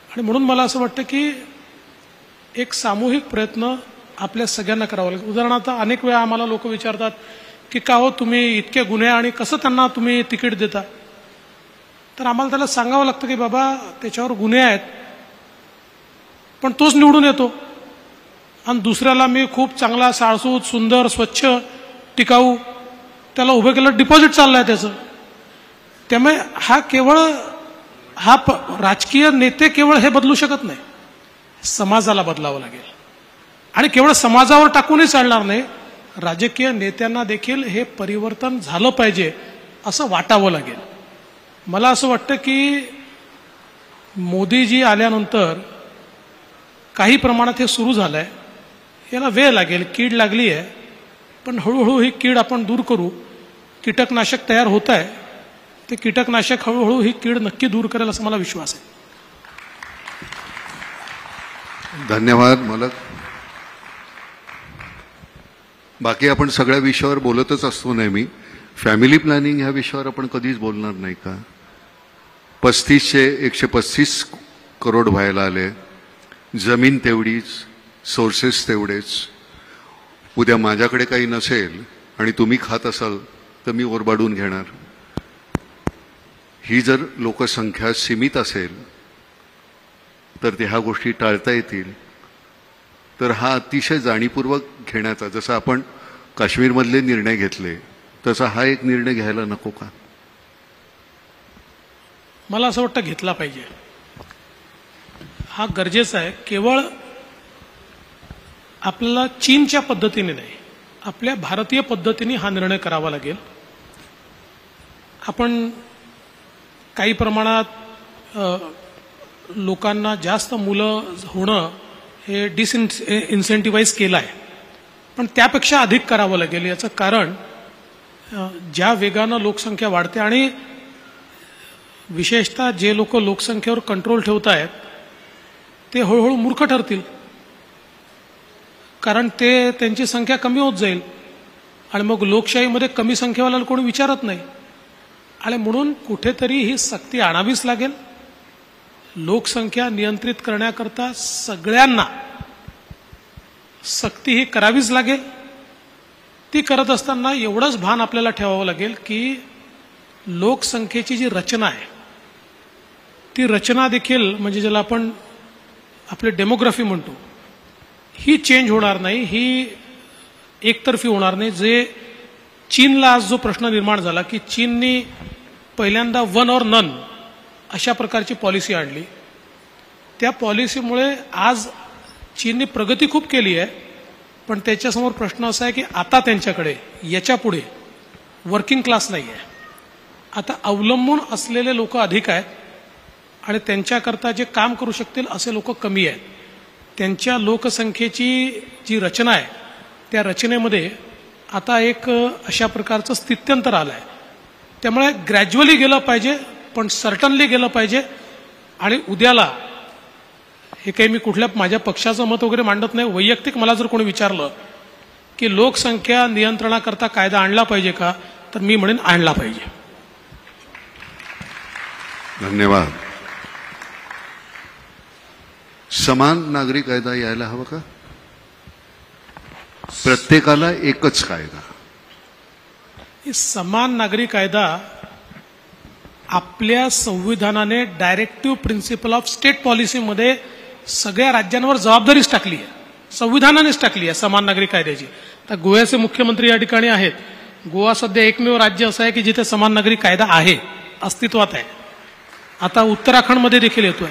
आणि म्हणून मला असं वाटतं की एक सामूहिक प्रयत्न आपल्या सगळ्यांना करावा लागेल. उदाहरणार्थ अनेक वेळा आम्हाला लोक विचारतात की का हो तुम्ही इतके गुन्हे आणि कसं त्यांना तुम्ही तिकीट देता. तर आम्हाला त्याला सांगावं लागतं की बाबा त्याच्यावर गुन्हे आहेत, पण तोच निवडून येतो आणि दुसऱ्याला मी खूप चांगला, साळसूत, सुंदर, स्वच्छ, टिकाऊ त्याला उभं केलं, डिपॉझिट चाललंय त्याचं. त्यामुळे राजकीय नेते केवळ हे बदलू शकत नाही, समाजाला बदलावं लागेल. आणि केवळ समाजावर टाकूनही चालणार नाही, राजकीय नेत्यांना देखील हे परिवर्तन झालं पाहिजे असं वाटावं लागेल. मला असं वाटतं की मोदीजी आल्यानंतर काही प्रमाणात हे सुरू झालंय, याला वेळ लागेल, कीड लागली आहे, पण हळूहळू ही कीड आपण दूर करू. कीटकनाशक तयार होत आहे, ते कीटकनाशक हळूहळू ही कीड नक्की दूर करेल असं मला विश्वास आहे. धन्यवाद मलक. बाकी आपण सगळ्या विषयावर बोलतच असतो नेहमी. फॅमिली प्लॅनिंग ह्या विषयावर आपण कधीच बोलणार नाही का. 135 करोड व्हायला आले, जमीन तेवढीच, सोर्सेस तेवढेच. उद्या माझ्याकडे काही नसेल आणि तुम्ही खात असाल तर मी ओरबाडून घेणार. ही जर लोकसंख्या सीमित असेल तर ह्या गोष्टी टाळता येतील. तर हा अतिशय जाणीवपूर्वक घेण्याचा, जसं आपण काश्मीरमधले निर्णय घेतले तसा हा एक निर्णय घ्यायला नको का? मला असं वाटतं घेतला पाहिजे. हा गरजेचा आहे. केवळ आपल्याला चीनच्या पद्धतीने नाही, आपल्या भारतीय पद्धतीने हा निर्णय करावा लागेल. आपण काही प्रमाणात लोकांना जास्त मुलं होणं हे इन्सेंटिव्हाइज केलं आहे, पण त्यापेक्षा अधिक करावं लागेल. याचं कारण ज्या वेगानं लोकसंख्या वाढते आणि विशेषतः जे लोक लोकसंख्येवर कंट्रोल ठेवत आहेत ते हळूहळू मूर्ख ठरतील, कारण ते त्यांची संख्या कमी होत जाईल आणि मग लोकशाहीमध्ये कमी संख्येवाल्याला कोणी विचारत नाही. आणि म्हणून कुठेतरी ही सक्ती आणावीच लागेल. लोकसंख्या नियंत्रित करण्याकरता सगळ्यांना सक्ती ही करावीच लागेल. ती करत असताना एवढंच भान आपल्याला ठेवावं लागेल की लोकसंख्येची जी रचना आहे ती रचना देखील, म्हणजे ज्याला आपण आपली डेमोग्राफी म्हणतो, ही चेंज होणार नाही, ही एकतर्फी होणार नाही. जे चीनला आज जो प्रश्न निर्माण झाला की चीननी पहिल्यांदा वन और नन अशा प्रकारची पॉलिसी आणली, त्या पॉलिसीमुळे आज चीनने प्रगती खूप केली आहे, पण त्याच्यासमोर प्रश्न असा आहे की आता त्यांच्याकडे याच्या पुढे वर्किंग क्लास नाही आहे. आता अवलंबून असलेले लोक अधिक आहेत आणि त्यांच्याकरता जे काम करू शकतील असे लोक कमी आहेत. त्यांच्या लोकसंख्येची जी रचना आहे त्या रचनेमध्ये आता एक अशा प्रकारचं स्थित्यंतर आलं आहे. त्यामुळे ग्रॅज्युअली गेलं पाहिजे, पण सर्टनली गेलं पाहिजे. आणि उद्याला हे काही मी कुठल्या माझ्या पक्षाचं मत वगैरे मांडत नाही, वैयक्तिक मला जर कोणी विचारलं की लोकसंख्या नियंत्रणाकरता कायदा आणला पाहिजे का, तर मी म्हणेन आणला पाहिजे. धन्यवाद. समान नागरी कायदा यायला हवा का? प्रत्येकाला एकच कायदा. समान नागरी कायदा आपल्या संविधानाने डायरेक्टिव्ह प्रिन्सिपल ऑफ स्टेट पॉलिसीमध्ये सगळ्या राज्यांवर जबाबदारीच टाकली आहे, संविधानानेच टाकली आहे समान नागरी कायद्याची. तर गोव्याचे मुख्यमंत्री या ठिकाणी आहेत. गोवा सध्या एकमेव राज्य असं आहे की जिथे समान नागरी कायदा आहे, अस्तित्वात आहे. आता उत्तराखंडमध्ये देखील येतोय.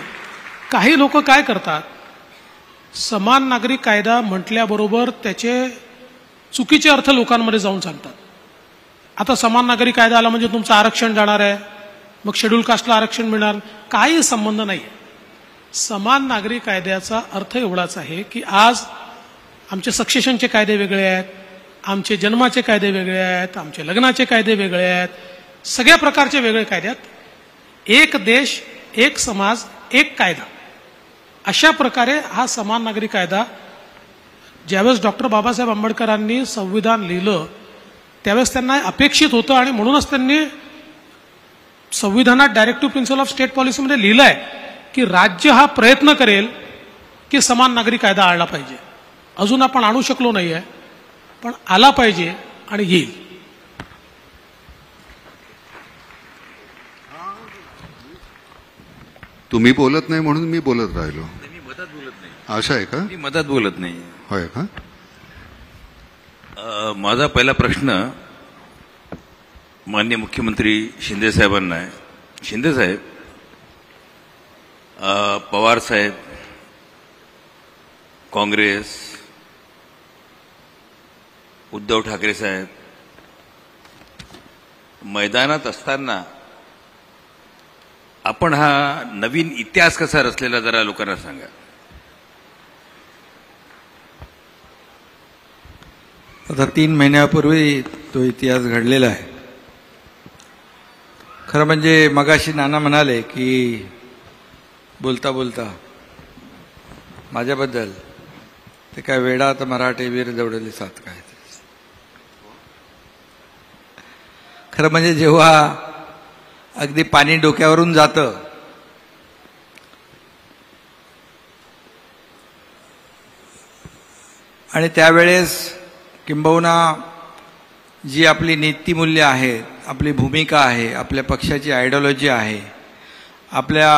काही लोक काय करतात, समान नागरी कायदा म्हटल्याबरोबर त्याचे चुकीचे अर्थ लोकांमध्ये जाऊन सांगतात. आता समान नागरी कायदा आला म्हणजे तुमचं आरक्षण जाणार आहे, मग शेड्यूल कास्टला आरक्षण मिळणार, काही संबंध नाही. समान नागरी कायद्याचा अर्थ एवढाच आहे की आज आमचे सक्सेशनचे कायदे वेगळे आहेत, आमचे जन्माचे कायदे वेगळे आहेत, आमचे लग्नाचे कायदे वेगळे आहेत, सगळ्या प्रकारचे वेगळे कायदे आहेत. एक देश, एक समाज, एक कायदा, अशा प्रकारे हा समान नागरी कायदा ज्यावेळेस डॉक्टर बाबासाहेब आंबेडकरांनी संविधान लिहिलं त्यावेळेस त्यांना अपेक्षित होतं आणि म्हणूनच त्यांनी संविधानात डायरेक्टिव्ह प्रिन्सिपल ऑफ स्टेट पॉलिसीमध्ये लिहिलं आहे की राज्य हा प्रयत्न करेल की समान नागरी कायदा आणला पाहिजे. अजून आपण आणू शकलो नाही आहे, पण आला पाहिजे आणि येईल. तुम्ही बोलत नाही म्हणून मी बोलत राहिलो. मी मदत बोलत नाही. असं आहे का? मी मदत बोलत नाही. होय का? माझा पहिला प्रश्न माननीय मुख्यमंत्री शिंदे साहेबांना आहे. शिंदे साहेब, पवार साहेब, काँग्रेस, उद्धव ठाकरे साहेब मैदानात असताना आपण हा नवीन इतिहास कसा रचलेला जरा लोकांना सांगा. आता 3 महिन्यापूर्वी तो इतिहास घडलेला आहे. खरं म्हणजे मगाशी नाना म्हणाले की बोलता बोलता माझ्याबद्दल ते काय वेडा तर मराठे वीर दौडले सात काय. खरं म्हणजे जेव्हा अगदी पाणी डोक्यावरून जातं आणि त्यावेळेस किंबहुना जी आपली नीतिमूल्य आहेत, आपली भूमिका आहे, आपल्या पक्षाची आयडिओलॉजी आहे, आपल्या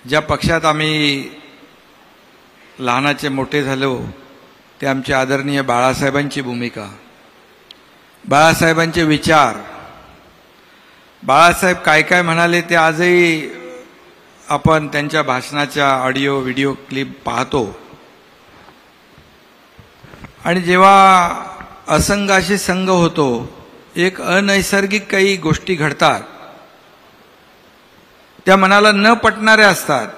ज्या पक्षात आम्ही लहानाचे मोठे झालो ते आमचे आदरणीय बाळासाहेबांची भूमिका, बाळासाहेबांचे विचार, बाळासाहेब काय काय म्हणाले ते आजही आपण त्यांच्या भाषणाच्या ऑडिओ व्हिडिओ क्लिप पाहतो. आणि जेव्हा असंगाशी संग होतो, एक अनैसर्गिक काही गोष्टी घडतात, त्या मनाला न पटणाऱ्या असतात.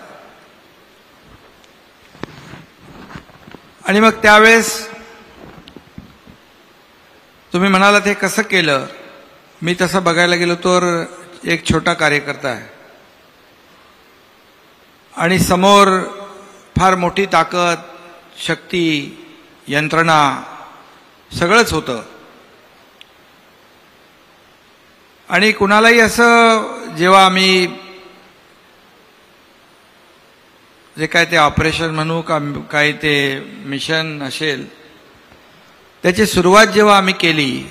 आणि मग त्यावेळेस तुम्ही म्हणालात हे कसं केलं. मी तसं बघायला गेलो तर एक छोटा कार्यकर्ता आहे आणि समोर फार मोठी ताकद, शक्ती, यंत्रणा सगळंच होतं. आणि कुणालाही असं जेव्हा आम्ही जे काय ते ऑपरेशन म्हणू का काय ते मिशन असेल त्याची सुरुवात जेव्हा आम्ही केली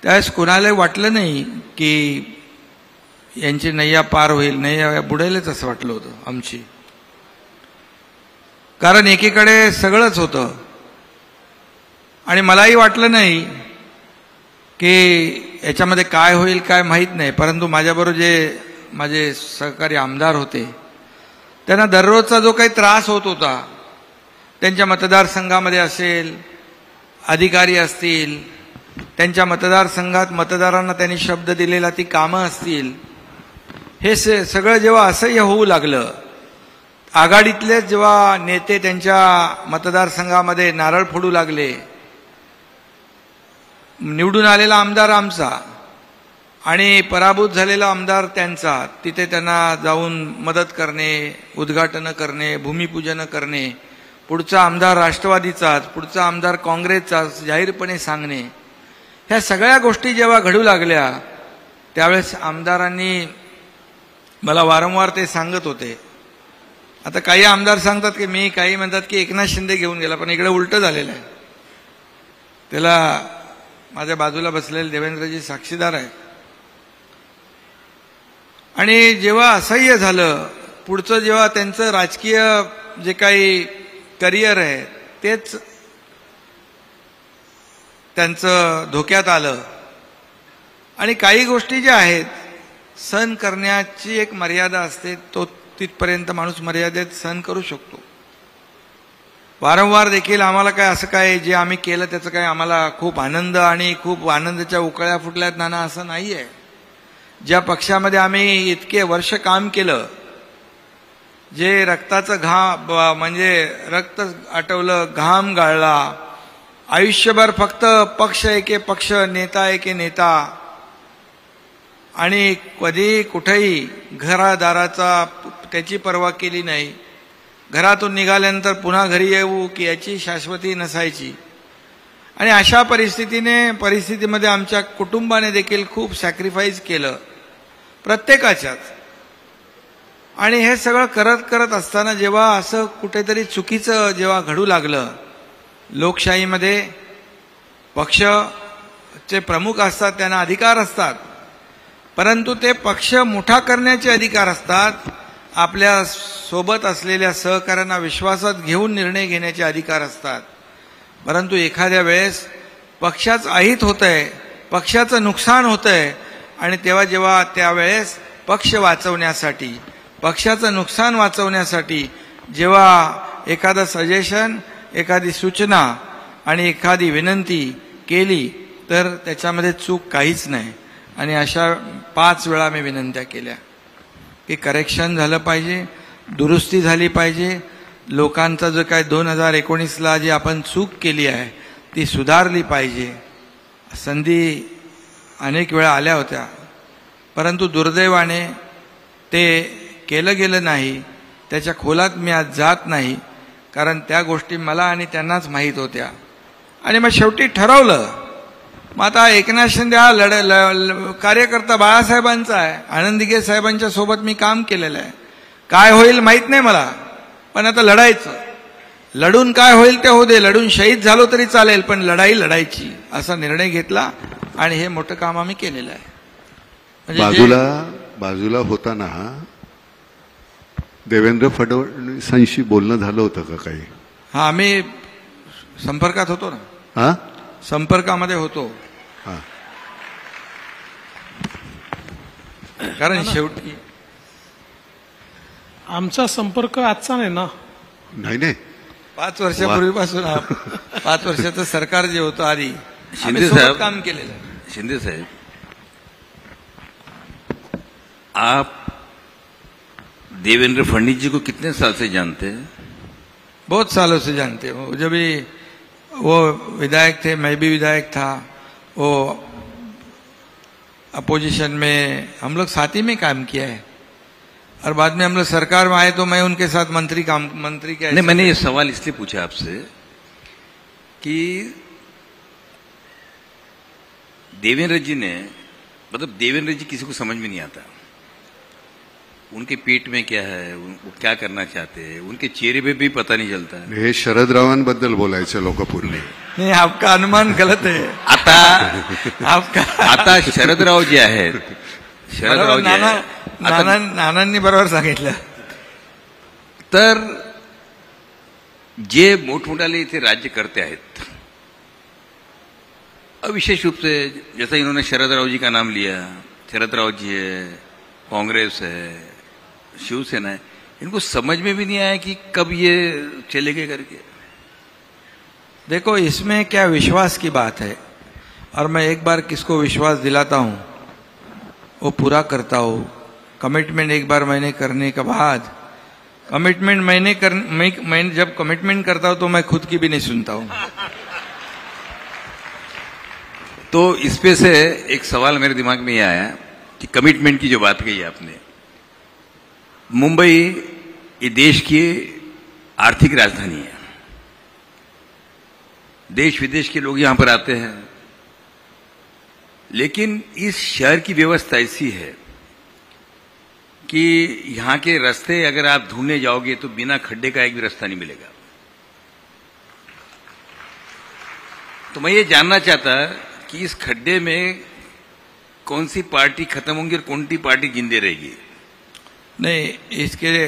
त्यावेळेस कुणालाही वाटलं नाही की यांची नैया पार होईल, नैया बुडेलच असं वाटलं होतं आमची. कारण एकीकडे सगळंच होतं आणि मलाही वाटलं नाही की याच्यामध्ये काय होईल काय माहीत नाही. परंतु माझ्याबरोबर जे माझे सहकारी आमदार होते त्यांना दररोजचा जो काही त्रास होत होता, त्यांच्या मतदारसंघामध्ये असेल, अधिकारी असतील, त्यांच्या मतदारसंघात मतदारांना त्यांनी शब्द दिलेला ती कामं असतील, हे सगळं जेव्हा असह्य होऊ लागलं, आघाडीतलेच जेव्हा नेते त्यांच्या मतदारसंघामध्ये नारळ फोडू लागले, निवडून आलेला आमदार आमचा आणि पराभूत झालेला आमदार त्यांचा, तिथे त्यांना जाऊन मदत करणे, उद्घाटन करणे, भूमिपूजन करणे, पुढचा आमदार राष्ट्रवादीचाच, पुढचा आमदार काँग्रेसचाच जाहीरपणे सांगणे, ह्या सगळ्या गोष्टी जेव्हा घडू लागल्या त्यावेळेस आमदारांनी मला वारंवार ते सांगत होते. आता काही आमदार सांगतात की मी, काही म्हणतात की एकनाथ शिंदे घेऊन गेला, पण इकडे उलटं झालेलं आहे. त्याला माझ्या बाजूला बसलेले देवेंद्रजी साक्षीदार आहे. आणि जेव्हा असह्य झालं, पुढचं जेव्हा त्यांचं राजकीय जे काही करिअर आहे तेच त्यांचं धोक्यात आलं. आणि काही गोष्टी ज्या आहेत सहन करण्याची एक मर्यादा असते, तो तिथपर्यंत माणूस मर्यादेत सहन करू शकतो. वारंवार देखील आम्हाला काय असं काय जे आम्ही केलं त्याचं काय आम्हाला खूप आनंद आणि खूप आनंदाच्या उकळ्या फुटल्यात नाना असं नाही आहे. ज्या पक्षामध्ये आम्ही इतके वर्ष काम केलं, जे रक्ताचं घाम म्हणजे रक्त आटवलं, घाम गाळला, आयुष्यभर फक्त पक्ष एके पक्ष, नेता एके नेता, आणि कधी कुठेही घरादाराचा त्याची पर्वा केली नाही. घरातून निघाल्यानंतर पुन्हा घरी येऊ की याची शाश्वती नसायची. आणि अशा परिस्थितीमध्ये आमच्या कुटुंबाने देखील खूप सॅक्रिफाईस केलं, प्रत्येकाच्याच. आणि हे सगळं करत असताना जेव्हा असं कुठेतरी चुकीचं जेव्हा घडू लागलं, लोकशाहीमध्ये पक्षचे प्रमुख असतात, त्यांना अधिकार असतात, परंतु ते पक्ष मोठा करण्याचे अधिकार असतात. आपल्या सोबत असलेल्या सहकाऱ्यांना विश्वासात घेऊन निर्णय घेण्याचे अधिकार असतात. परंतु एखाद्या वेळेस पक्षाचं अहित होतंय, पक्षाचं नुकसान होतंय, आणि जेव्हा त्यावेळेस पक्ष वाचवण्यासाठी, पक्षाचं नुकसान वाचवण्यासाठी जेव्हा एखादं सजेशन, एखादी सूचना आणि एखादी विनंती केली तर त्याच्यामध्ये चूक काहीच नाही. आणि अशा 5 वेळा मी विनंत्या केल्या की करेक्शन झालं पाहिजे, दुरुस्ती झाली पाहिजे, लोकांचा जो काय 2019ला जी आपण चूक केली आहे ती सुधारली पाहिजे. संधी अनेक वेळा आल्या होत्या, परंतु दुर्दैवाने ते केलं गेलं नाही. त्याच्या खोलात मी आज जात नाही, कारण त्या गोष्टी मला आणि त्यांनाच माहीत होत्या. आणि मग शेवटी ठरवलं, मग आता एकनाथ शिंदे हा कार्यकर्ता बाळासाहेबांचा आहे, आनंद दिघे साहेबांच्या सोबत मी काम केलेलं आहे. काय होईल माहीत नाही मला, पण आता लढायचं. लढून काय होईल ते होऊ दे, लढून शहीद झालो तरी चालेल, पण लढाई लढायची असा निर्णय घेतला आणि हे मोठं काम आम्ही केलेलं आहे. म्हणजे बाजूला होताना देवेंद्र फडणवीसांशी बोलणं झालं होतं का काही? हा, आम्ही संपर्कात होतो ना. हा, संपर्कामध्ये होतो. हा. कारण शेवटी आमचा संपर्क आजचा नाही ना. नाही 5 वर्षापूर्वीपासून 5 वर्षाचं सरकार जे होतं आधी शिंदे साहब काम केलेलं आहे. शिंदे साहब, आप देवेंद्र फडणवीस जी को कितने साल से जानते हैं? बहुत सालों से जानते हो. जब भी वो विधायक थे, मैं भी विधायक था, वो अपोजिशन में हम लोग साथ ही में काम किया है और बाद में हम लोग सरकार में आए तो मैं उनके साथ मंत्री के नहीं, मैंने ये सवाल इसलिए पूछा आपसे कि देवेंद्र जी ने, मतलब देवेंद्र जी किसी को समझ में नहीं आता, उनके पेट में क्या है, वो क्या करना चाहते हैं, उनके चेहरे पे भी पता नहीं चलता है. हे शरदरावांबद्दल बोलायचं लोकपूर्णे. नहीं, आपका अनुमान गलत है. आता शरदराव जे आहेत, शरदराव जे आहेत, नानांनी बरोबर सांगितलं. तर जे मोठमोठाले इथे राज्य करते आहेत, विशेष रूप से जैसा इन्होंने शरदराव जी का नाम लिया, शरदराव जी है, कांग्रेस है, शिवसेना है, इनको समझ में भी नहीं आया कि कब ये चलेंगे करके. देखो, इसमें क्या विश्वास की बात है और मैं एक बार किसको विश्वास दिलाता हूं वो पूरा करता हूं. कमिटमेंट एक बार मैंने करने के बाद कमिटमेंट मैं जब कमिटमेंट करता हूं तो मैं खुद की भी नहीं सुनता हूं. तो इस पे से एक सवाल मेरे दिमाग में ये आया कि कमिटमेंट की जो बात कही आपने, मुंबई ये देश की आर्थिक राजधानी है, देश विदेश के लोग यहां पर आते हैं, लेकिन इस शहर की व्यवस्था ऐसी है कि यहां के रास्ते अगर आप ढूंढने जाओगे तो बिना खड्डे का एक भी रास्ता नहीं मिलेगा. तो मैं ये जानना चाहता कि इस खड्डे में कौन सी पार्टी खत्म होंगी और कौन सी पार्टी जिंदे रहेगी. नहीं, इसके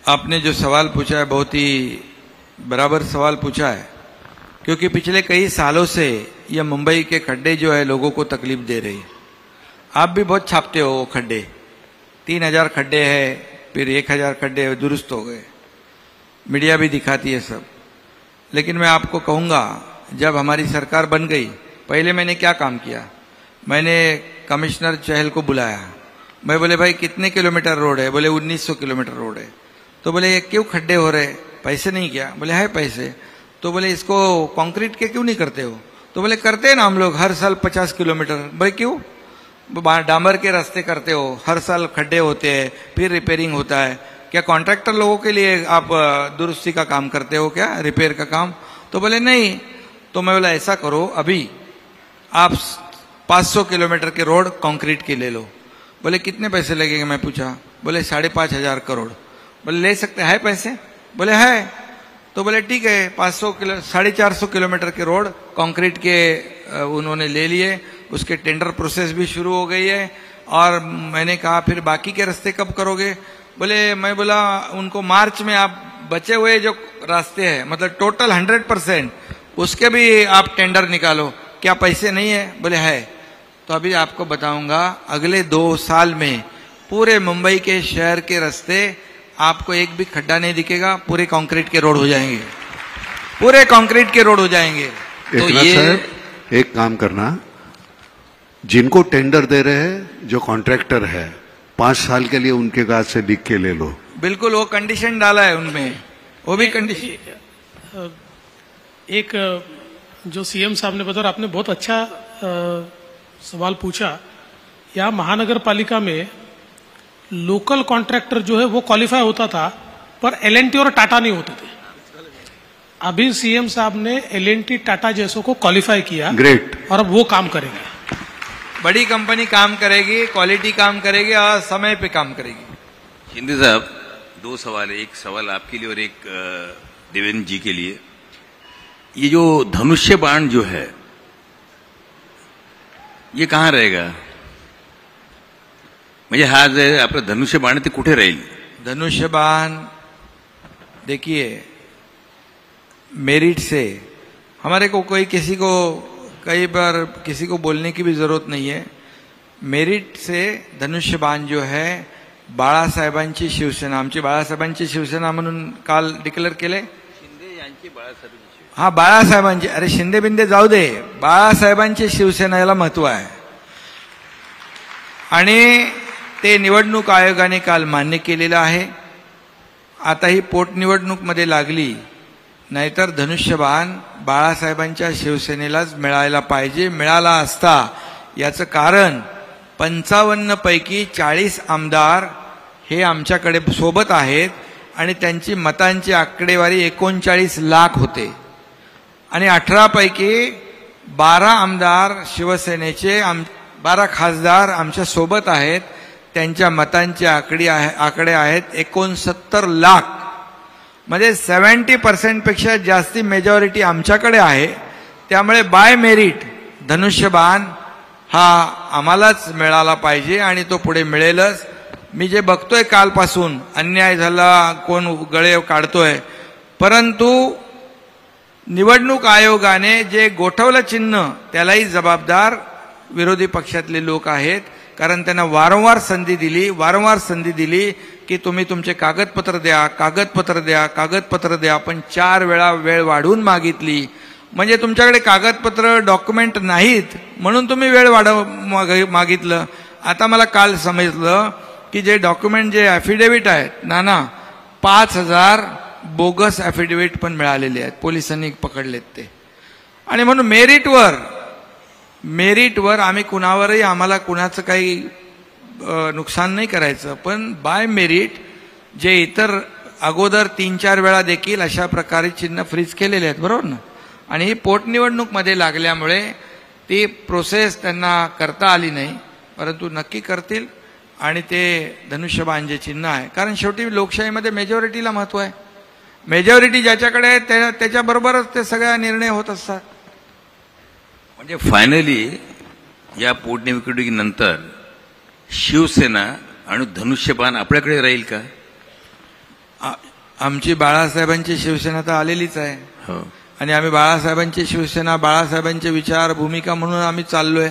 आपने जो सवाल पूछा है बहुत ही बराबर सवाल पूछा है, क्योंकि पिछले कई सालों से ये मुंबई के खड्डे जो है लोगों को तकलीफ दे रही है. आप भी बहुत छापते हो वो खड्डे, 3000 खड्डे हैं, फिर 1000 खड्डे दुरुस्त हो गए, मीडिया भी दिखाती है सब. लेकिन मैं आपको कहूंगा, जब हमारी सरकार बन गई, पहले मैंने क्या काम किया, मैंने कमिश्नर चहल को बुलाया. मैं बोले, भाई कितने किलोमीटर रोड है? बोले 1900 किलोमीटर रोड है. तो बोले ये क्यों खड्डे हो रहे, पैसे नहीं क्या? बोले है पैसे. तो बोले इसको कंक्रीट के क्यों नहीं करते हो? तो बोले करते हैं ना हम लोग हर साल 50 किलोमीटर. भाई क्यों? डामर के रास्ते करते हो, हर साल खड्डे होते हैं, फिर रिपेयरिंग होता है. क्या कॉन्ट्रैक्टर लोगों के लिए आप दुरुस्ती का काम करते हो क्या, रिपेयर का काम? तो बोले नहीं. तो मैं बोला ऐसा करो, अभी आप 500 किलोमीटर के रोड कंक्रीट के ले लो. बोले कितने पैसे लगेंगे? मैं पूछा. बोले 5,500 करोड़. बोले ले सकते हैं पैसे? बोले है. तो बोले ठीक है, 450 किलोमीटर के रोड कंक्रीट के उन्होंने ले लिए. उसके टेंडर प्रोसेस भी शुरू हो गई है. और मैंने कहा फिर बाकी के रास्ते कब करोगे? बोले, मैं बोला उनको मार्च में आप बचे हुए जो रास्ते हैं, मतलब टोटल 100%, उसके भी आप टेंडर निकालो. क्या पैसे नहीं है? बोले है. तो अभी आपको बताऊंगा, अगले 2 साल में पूरे मुंबई के शहर के रास्ते आपको एक भी खड्डा नहीं दिखेगा, पूरे कंक्रीट के रोड हो जाएंगे, पूरे कंक्रीट के रोड हो जाएंगे. तो ये एक काम करना, जिनको टेंडर दे रहे हैं, जो कॉन्ट्रैक्टर है, 5 साल के लिए उनके गाज से लिख के ले लो. बिल्कुल, वो कंडीशन डाला है उनमें, वो भी कंडीशन. एक जो सीएम साहब ने बताया, आपने बहुत अच्छा सवाल पूछा. या महानगर पालिका में लोकल कॉन्ट्रैक्टर जो है वो क्वालिफाई होता था, पर एलएनटी और टाटा नहीं होते थे. अभी सीएम साहब ने एलएनटी टाटा जैसों को क्वालिफाई किया. ग्रेट. और अब वो काम करेंगे. बड़ी कंपनी काम करेगी, क्वालिटी काम करेगी और समय पे काम करेगी. शिंदे साहब, दो सवाल है, एक सवाल आपके लिए और एक देवेंद्र जी के लिए। ये जो धनुष्य बाण जो है ये कहाँ रहेगा? म्हणजे हा जे आपला धनुष्य बाण ते कुठे राहील? धनुष्यबाण देखिए, मेरिट से हमारे को कोई किसी को कई बार किसी को बोलने की भी जरूरत नहीं है। मेरिट से धनुष्यबाण जो है बाळासाहेबांची शिवसेना, आमची बाळासाहेबांची शिवसेना म्हणून काल डिक्लेअर केले। शिंदे यांची बाळासाहेबांची हा बाळासाहेबांची, अरे शिंदे बिंदे जाऊ दे, बाळासाहेबांची शिवसेना याला महत्व आहे आणि ते निवडणूक आयोगाने काल मान्य केलेलं आहे। आता ही पोटनिवडणूक मध्ये लागली, नाहीतर धनुष्यबाण बाळासाहेबांच्या शिवसेनेलाच मिळायला पाहिजे, मिळाला असता। याचं कारण 55 पैकी 40 आमदार हे आमच्याकडे सोबत आहेत आणि त्यांची मतांची आकडेवारी 39 लाख होते आणि 18 पैकी 12 आमदार शिवसेनेचे 12 खासदार आमच्या सोबत आहेत, त्यांच्या मतांचे आकडे आहेत 69 लाख, म्हणजे 70% पेक्षा जास्ती मेजॉरिटी आमच्याकडे आहे। त्यामुळे बाय मेरिट धनुष्यबाण हा आम्हालाच मिळाला पाहिजे आणि तो पुढे मिळेलच। मी जे बघतोय कालपासून अन्याय झाला, कोण गळे काढतोय, परंतु निवडणूक आयोगाने जे गोठवलं चिन्ह त्यालाही जबाबदार विरोधी पक्षातले लोक आहेत, कारण त्यांना वारंवार संधी दिली की तुम्ही तुमचे कागदपत्र द्या, पण 4 वेळा वेळ वाढवून मागितली। म्हणजे तुमच्याकडे कागदपत्र डॉक्युमेंट नाहीत म्हणून तुम्ही वेळ मागितलं। आता मला काल समजलं की जे डॉक्युमेंट जे ॲफिडेव्हिट आहेत नाना 5000 बोगस ॲफिडेव्हिट पण मिळालेले आहेत, पोलिसांनी पकडलेत ते। आणि म्हणून मेरिटवर आम्ही कुणावरही आम्हाला कुणाचं काही नुकसान नाही करायचं, पण बाय मेरिट जे इतर अगोदर 3-4 वेळा देखील अशा प्रकारे चिन्ह फ्रीज केलेले आहेत, बरोबर ना। आणि ही पोटनिवडणूक मध्ये लागल्यामुळे ती प्रोसेस त्यांना करता आली नाही, परंतु नक्की करतील आणि ते धनुष्यबाण जे चिन्ह आहे, कारण शेवटी लोकशाहीमध्ये मेजॉरिटीला महत्व आहे। मेजॉरिटी ज्याच्याकडे आहे त्याच्याबरोबरच ते सगळ्या निर्णय होत असतात। म्हणजे फायनली या पोटनिवडणुकीनंतर शिवसेना आणि धनुष्यबाण आपल्याकडे राहील का? आमची बाळासाहेबांची शिवसेना तर आलेलीच आहे हो, आणि आम्ही बाळासाहेबांची शिवसेना, बाळासाहेबांची विचार भूमिका म्हणून आम्ही चाललोय।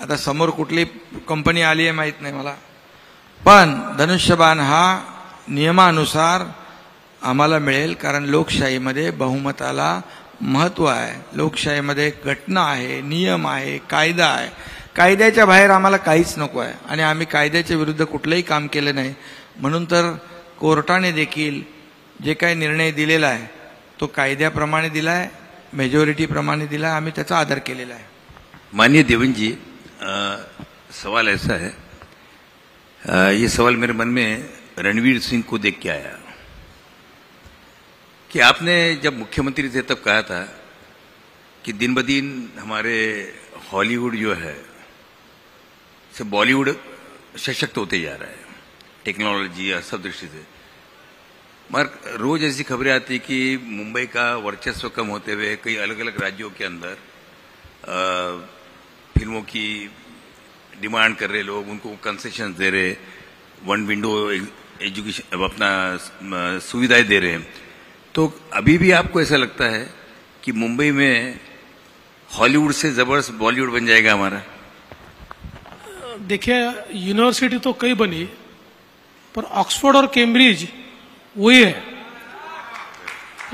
आता समोर कुठली कंपनी आली आहे माहित नाही मला, पण धनुष्यबाण हा नियमानुसार आम्हाला मिळेल, कारण लोकशाहीमध्ये बहुमताला महत्व आहे। लोकशाहीमध्ये घटना आहे, नियम आहे, कायदा आहे। कायद्याच्या बाहेर आम्हाला काहीच नको आहे आणि आम्ही कायद्याच्या विरुद्ध कुठलंही काम केलं नाही। म्हणून तर कोर्टाने देखील जे काही निर्णय दिलेला आहे तो कायद्याप्रमाणे दिला आहे, मेजॉरिटीप्रमाणे दिला आहे, आम्ही त्याचा आदर केलेला आहे। माननीय देवेंद्र जी, सवाल ऐसा है, ये सवाल मेरे मन में रणवीर सिंह को देख के आया कि आपने जब मुख्यमंत्री थे तब कहा था कि दिन ब दिन हमारे हॉलीवुड जो है से बॉलीवुड सशक्त होते जा रहा है, टेक्नोलॉजी या सब दृष्टि से। मगर रोज ऐसी खबरें आती कि मुंबई का वर्चस्व कम होते हुए कई अलग अलग राज्यों के अंदर फिल्मों की डिमांड कर रहे लोग, उनको कंसेशन दे रहे, 1 विंडो एजुकेशन अपना सुविधाएं दे रहे हैं। तो अभी भी आपको ऐसा लगता है कि मुंबई में हॉलीवुड से जबरदस्त बॉलीवुड बन जाएगा हमारा? देखिए, यूनिवर्सिटी तो कई बनी, पर ऑक्सफोर्ड और कैम्ब्रिज वही है,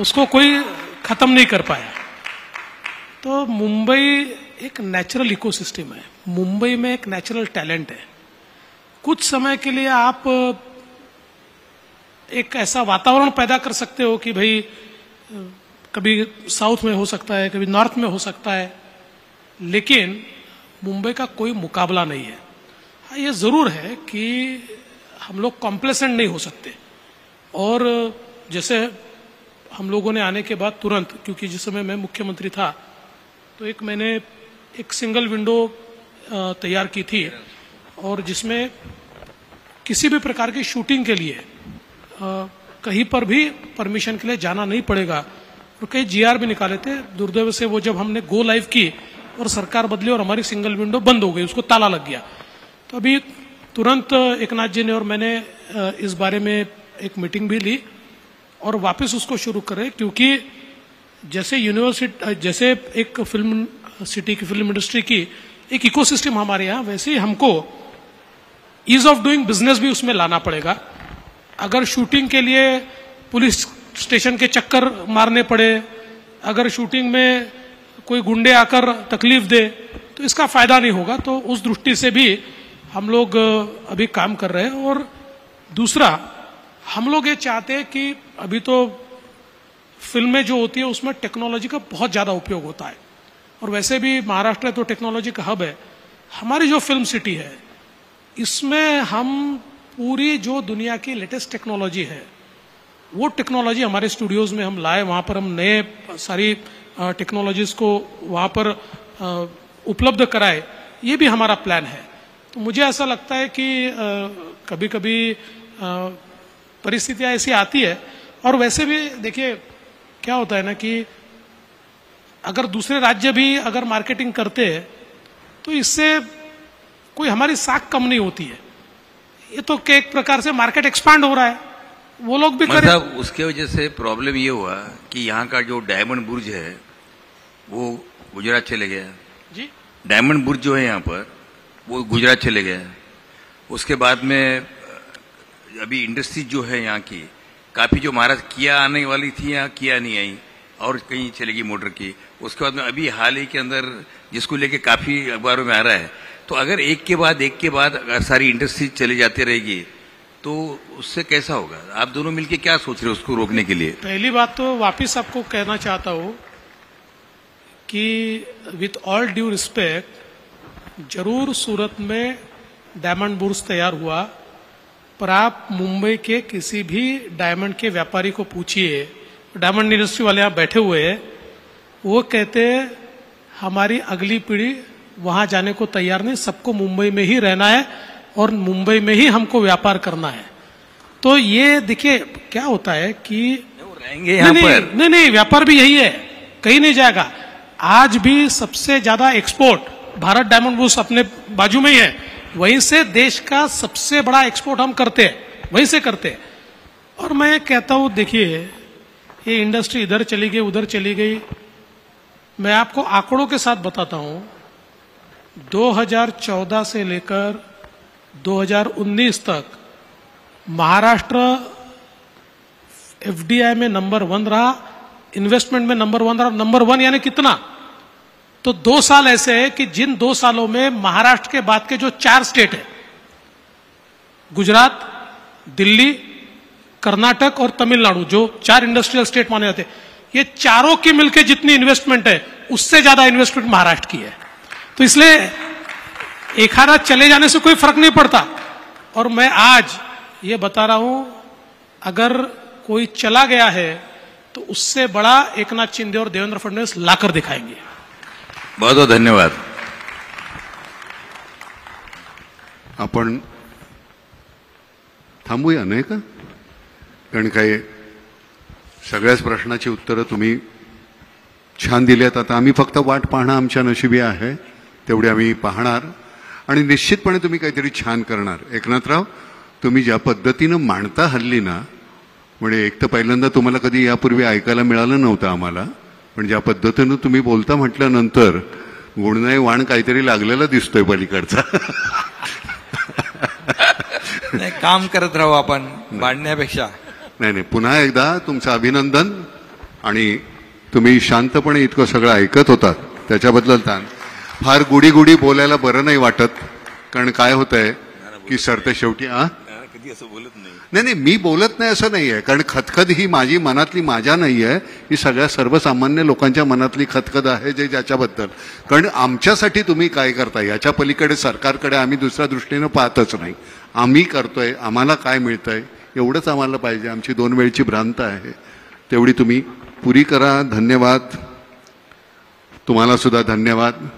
उसको कोई खत्म नहीं कर पाया। तो मुंबई एक नेचुरल इकोसिस्टम है, मुंबई में एक नेचुरल टैलेंट है। कुछ समय के लिए आप एक ऐसा वातावरण पैदा कर सकते हो कि भाई कभी साउथ में हो सकता है, कभी नॉर्थ में हो सकता है, लेकिन मुंबई का कोई मुकाबला नहीं है। हाँ, ये जरूर है कि हम लोग कॉम्प्लेसेंट नहीं हो सकते। और जैसे हम लोगों ने आने के बाद तुरंत, क्योंकि जिस समय मैं मुख्यमंत्री था तो मैंने एक सिंगल विंडो तैयार की थी, और जिसमें किसी भी प्रकार की शूटिंग के लिए कहीं पर भी परमिशन के लिए जाना नहीं पड़ेगा। और कई GR भी निकाले थे। दुर्दैव से वो जब हमने गो लाइव की और सरकार बदली और हमारी सिंगल विंडो बंद हो गई, उसको ताला लग गया। तो अभी तुरंत एकनाथ जी ने और मैंने इस बारे में एक मीटिंग भी ली और वापस उसको शुरू करें, क्योंकि जैसे यूनिवर्सिटी, जैसे एक फिल्म सिटी की, फिल्म इंडस्ट्री की एक इकोसिस्टम हमारे यहाँ, वैसे ही हमको ईज ऑफ डूइंग बिजनेस भी उसमें लाना पड़ेगा। अगर शूटिंग के लिए पुलिस स्टेशन के चक्कर मारने पड़े, अगर शूटिंग में कोई गुंडे आकर तकलीफ दे, तो इसका फायदा नहीं होगा। तो उस दृष्टि से भी हम लोग अभी काम कर रहे हैं। और दूसरा, हम लोग ये चाहते हैं कि अभी तो फिल्में जो होती है उसमें टेक्नोलॉजी का बहुत ज्यादा उपयोग होता है, और वैसे भी महाराष्ट्र तो टेक्नोलॉजी का हब है। हमारी जो फिल्म सिटी है इसमें हम पूरी जो दुनिया की लेटेस्ट टेक्नोलॉजी है वो टेक्नोलॉजी हमारे स्टूडियोज में हम लाए, वहां पर हम नए सारी टेक्नोलॉजीज को वहां पर उपलब्ध कराए, ये भी हमारा प्लान है। तो मुझे ऐसा लगता है कि कभी कभी परिस्थितियां ऐसी आती है। और वैसे भी देखिए क्या होता है ना कि अगर दूसरे राज्य भी अगर मार्केटिंग करते हैं तो इससे कोई हमारी साख कम नहीं होती है। ये तो एक प्रकार से मार्केट एक्सपांड हो रहा है, वो लोग भी करें। मतलब उसके वजह से प्रॉब्लम ये हुआ कि यहाँ का जो डायमंड बुर्ज है वो गुजरात चले गया जी। डायमंड बुर्ज जो है यहाँ पर वो गुजरात चले गया। उसके बाद में अभी इंडस्ट्री जो है यहाँ की काफी, जो महाराष्ट्र किया आने वाली थी यहाँ किया नहीं आई और कहीं चलेगी मोटर की। उसके बाद में अभी हाल ही के अंदर जिसको लेके काफी अखबारों में आ रहा है, तो अगर एक के बाद अगर सारी इंडस्ट्री चली जाती रहेगी तो उससे कैसा होगा? आप दोनों मिलके क्या सोच रहे हो उसको रोकने के लिए? पहली बात तो वापिस आपको कहना चाहता हूं कि विथ ऑल ड्यू रिस्पेक्ट, जरूर सूरत में डायमंड बुर्ज तैयार हुआ, पर आप मुंबई के किसी भी डायमंड के व्यापारी को पूछिए, डायमंड इंडस्ट्री वाले यहाँ बैठे हुए हैं, वो कहते हैं हमारी अगली पीढ़ी वहां जाने को तैयार नहीं, सबको मुंबई में ही रहना है और मुंबई में ही हमको व्यापार करना है। तो ये देखिए क्या होता है कि वो रहेंगे यहाँ पर। नहीं, व्यापार भी यही है, कहीं नहीं जाएगा। आज भी सबसे ज्यादा एक्सपोर्ट भारत डायमंड बुर्ज अपने बाजू में ही है, वहीं से देश का सबसे बड़ा एक्सपोर्ट हम करते हैं, वहीं से करते हैं। और मैं कहता हूं देखिए ये इंडस्ट्री इधर चली गई उधर चली गई, मैं आपको आंकड़ों के साथ बताता हूं। 2014 से लेकर 2019 तक महाराष्ट्र FDI में नंबर 1 रहा, इन्वेस्टमेंट में नंबर 1 रहा। नंबर 1 यानी कितना? तो 2 साल ऐसे है कि जिन 2 सालों में महाराष्ट्र के बाद के जो 4 स्टेट है, गुजरात, दिल्ली, कर्नाटक और तमिलनाडु, जो 4 इंडस्ट्रियल स्टेट माने जाते, ये चारों की मिलकर जितनी इन्वेस्टमेंट है उससे ज्यादा इन्वेस्टमेंट महाराष्ट्र की है। तो इसलिए एक हाथ चले जाने से कोई फर्क नहीं पड़ता। और मैं आज ये बता रहा हूं, अगर कोई चला गया है तो उससे बड़ा एकनाथ शिंदे और देवेंद्र फडणवीस लाकर दिखाएंगे। बहुत बहुत धन्यवाद। आपण थांबूया नाही का? कारण काय सगळ्याच प्रश्नाची उत्तरं तुम्ही छान दिल्यात। आता आम्ही फक्त वाट पाहणं आमच्या नशिबी आहे, तेवढे आम्ही पाहणार आणि निश्चितपणे तुम्ही काहीतरी छान करणार। एकनाथराव, तुम्ही ज्या पद्धतीनं मांडता हल्ली ना, म्हणजे एक तर पहिल्यांदा तुम्हाला कधी यापूर्वी ऐकायला मिळालं नव्हतं आम्हाला, पण ज्या पद्धतीनं तुम्ही बोलता म्हटल्यानंतर गुणनाई वाण काहीतरी लागलेला दिसतोय पलीकडचा। नाही, काम करत राहू आपण भांडण्यापेक्षा। नाही, पुन्हा एकदा तुमचं अभिनंदन। आणि तुम्ही शांतपणे इतकं सगळं ऐकत होतात त्याच्याबद्दल फार गुडी गुडी बोलायला बरं नाही वाटत, कारण काय होतंय की सरते शेवटी कधी असं बोलत नाही, मी बोलत नाही असं नाहीये, कारण खतखत ही माझी मनातली माझ्या नाहीये, ही सगळ्या सर्वसामान्य लोकांच्या मनातली खतखत आहे जे ज्याच्याबद्दल, कारण आमच्यासाठी तुम्ही काय करताय याच्या पलीकडे सरकारकडे आम्ही दुसऱ्या दृष्टीने पाहतच नाही। आम्ही करतोय, आम्हाला काय मिळतंय एवढंच आम्हाला पाहिजे। आमची 2 वेळची भ्रांत आहे, तेवढी तुम्ही पुरी करा। धन्यवाद, तुम्हाला सुद्धा धन्यवाद।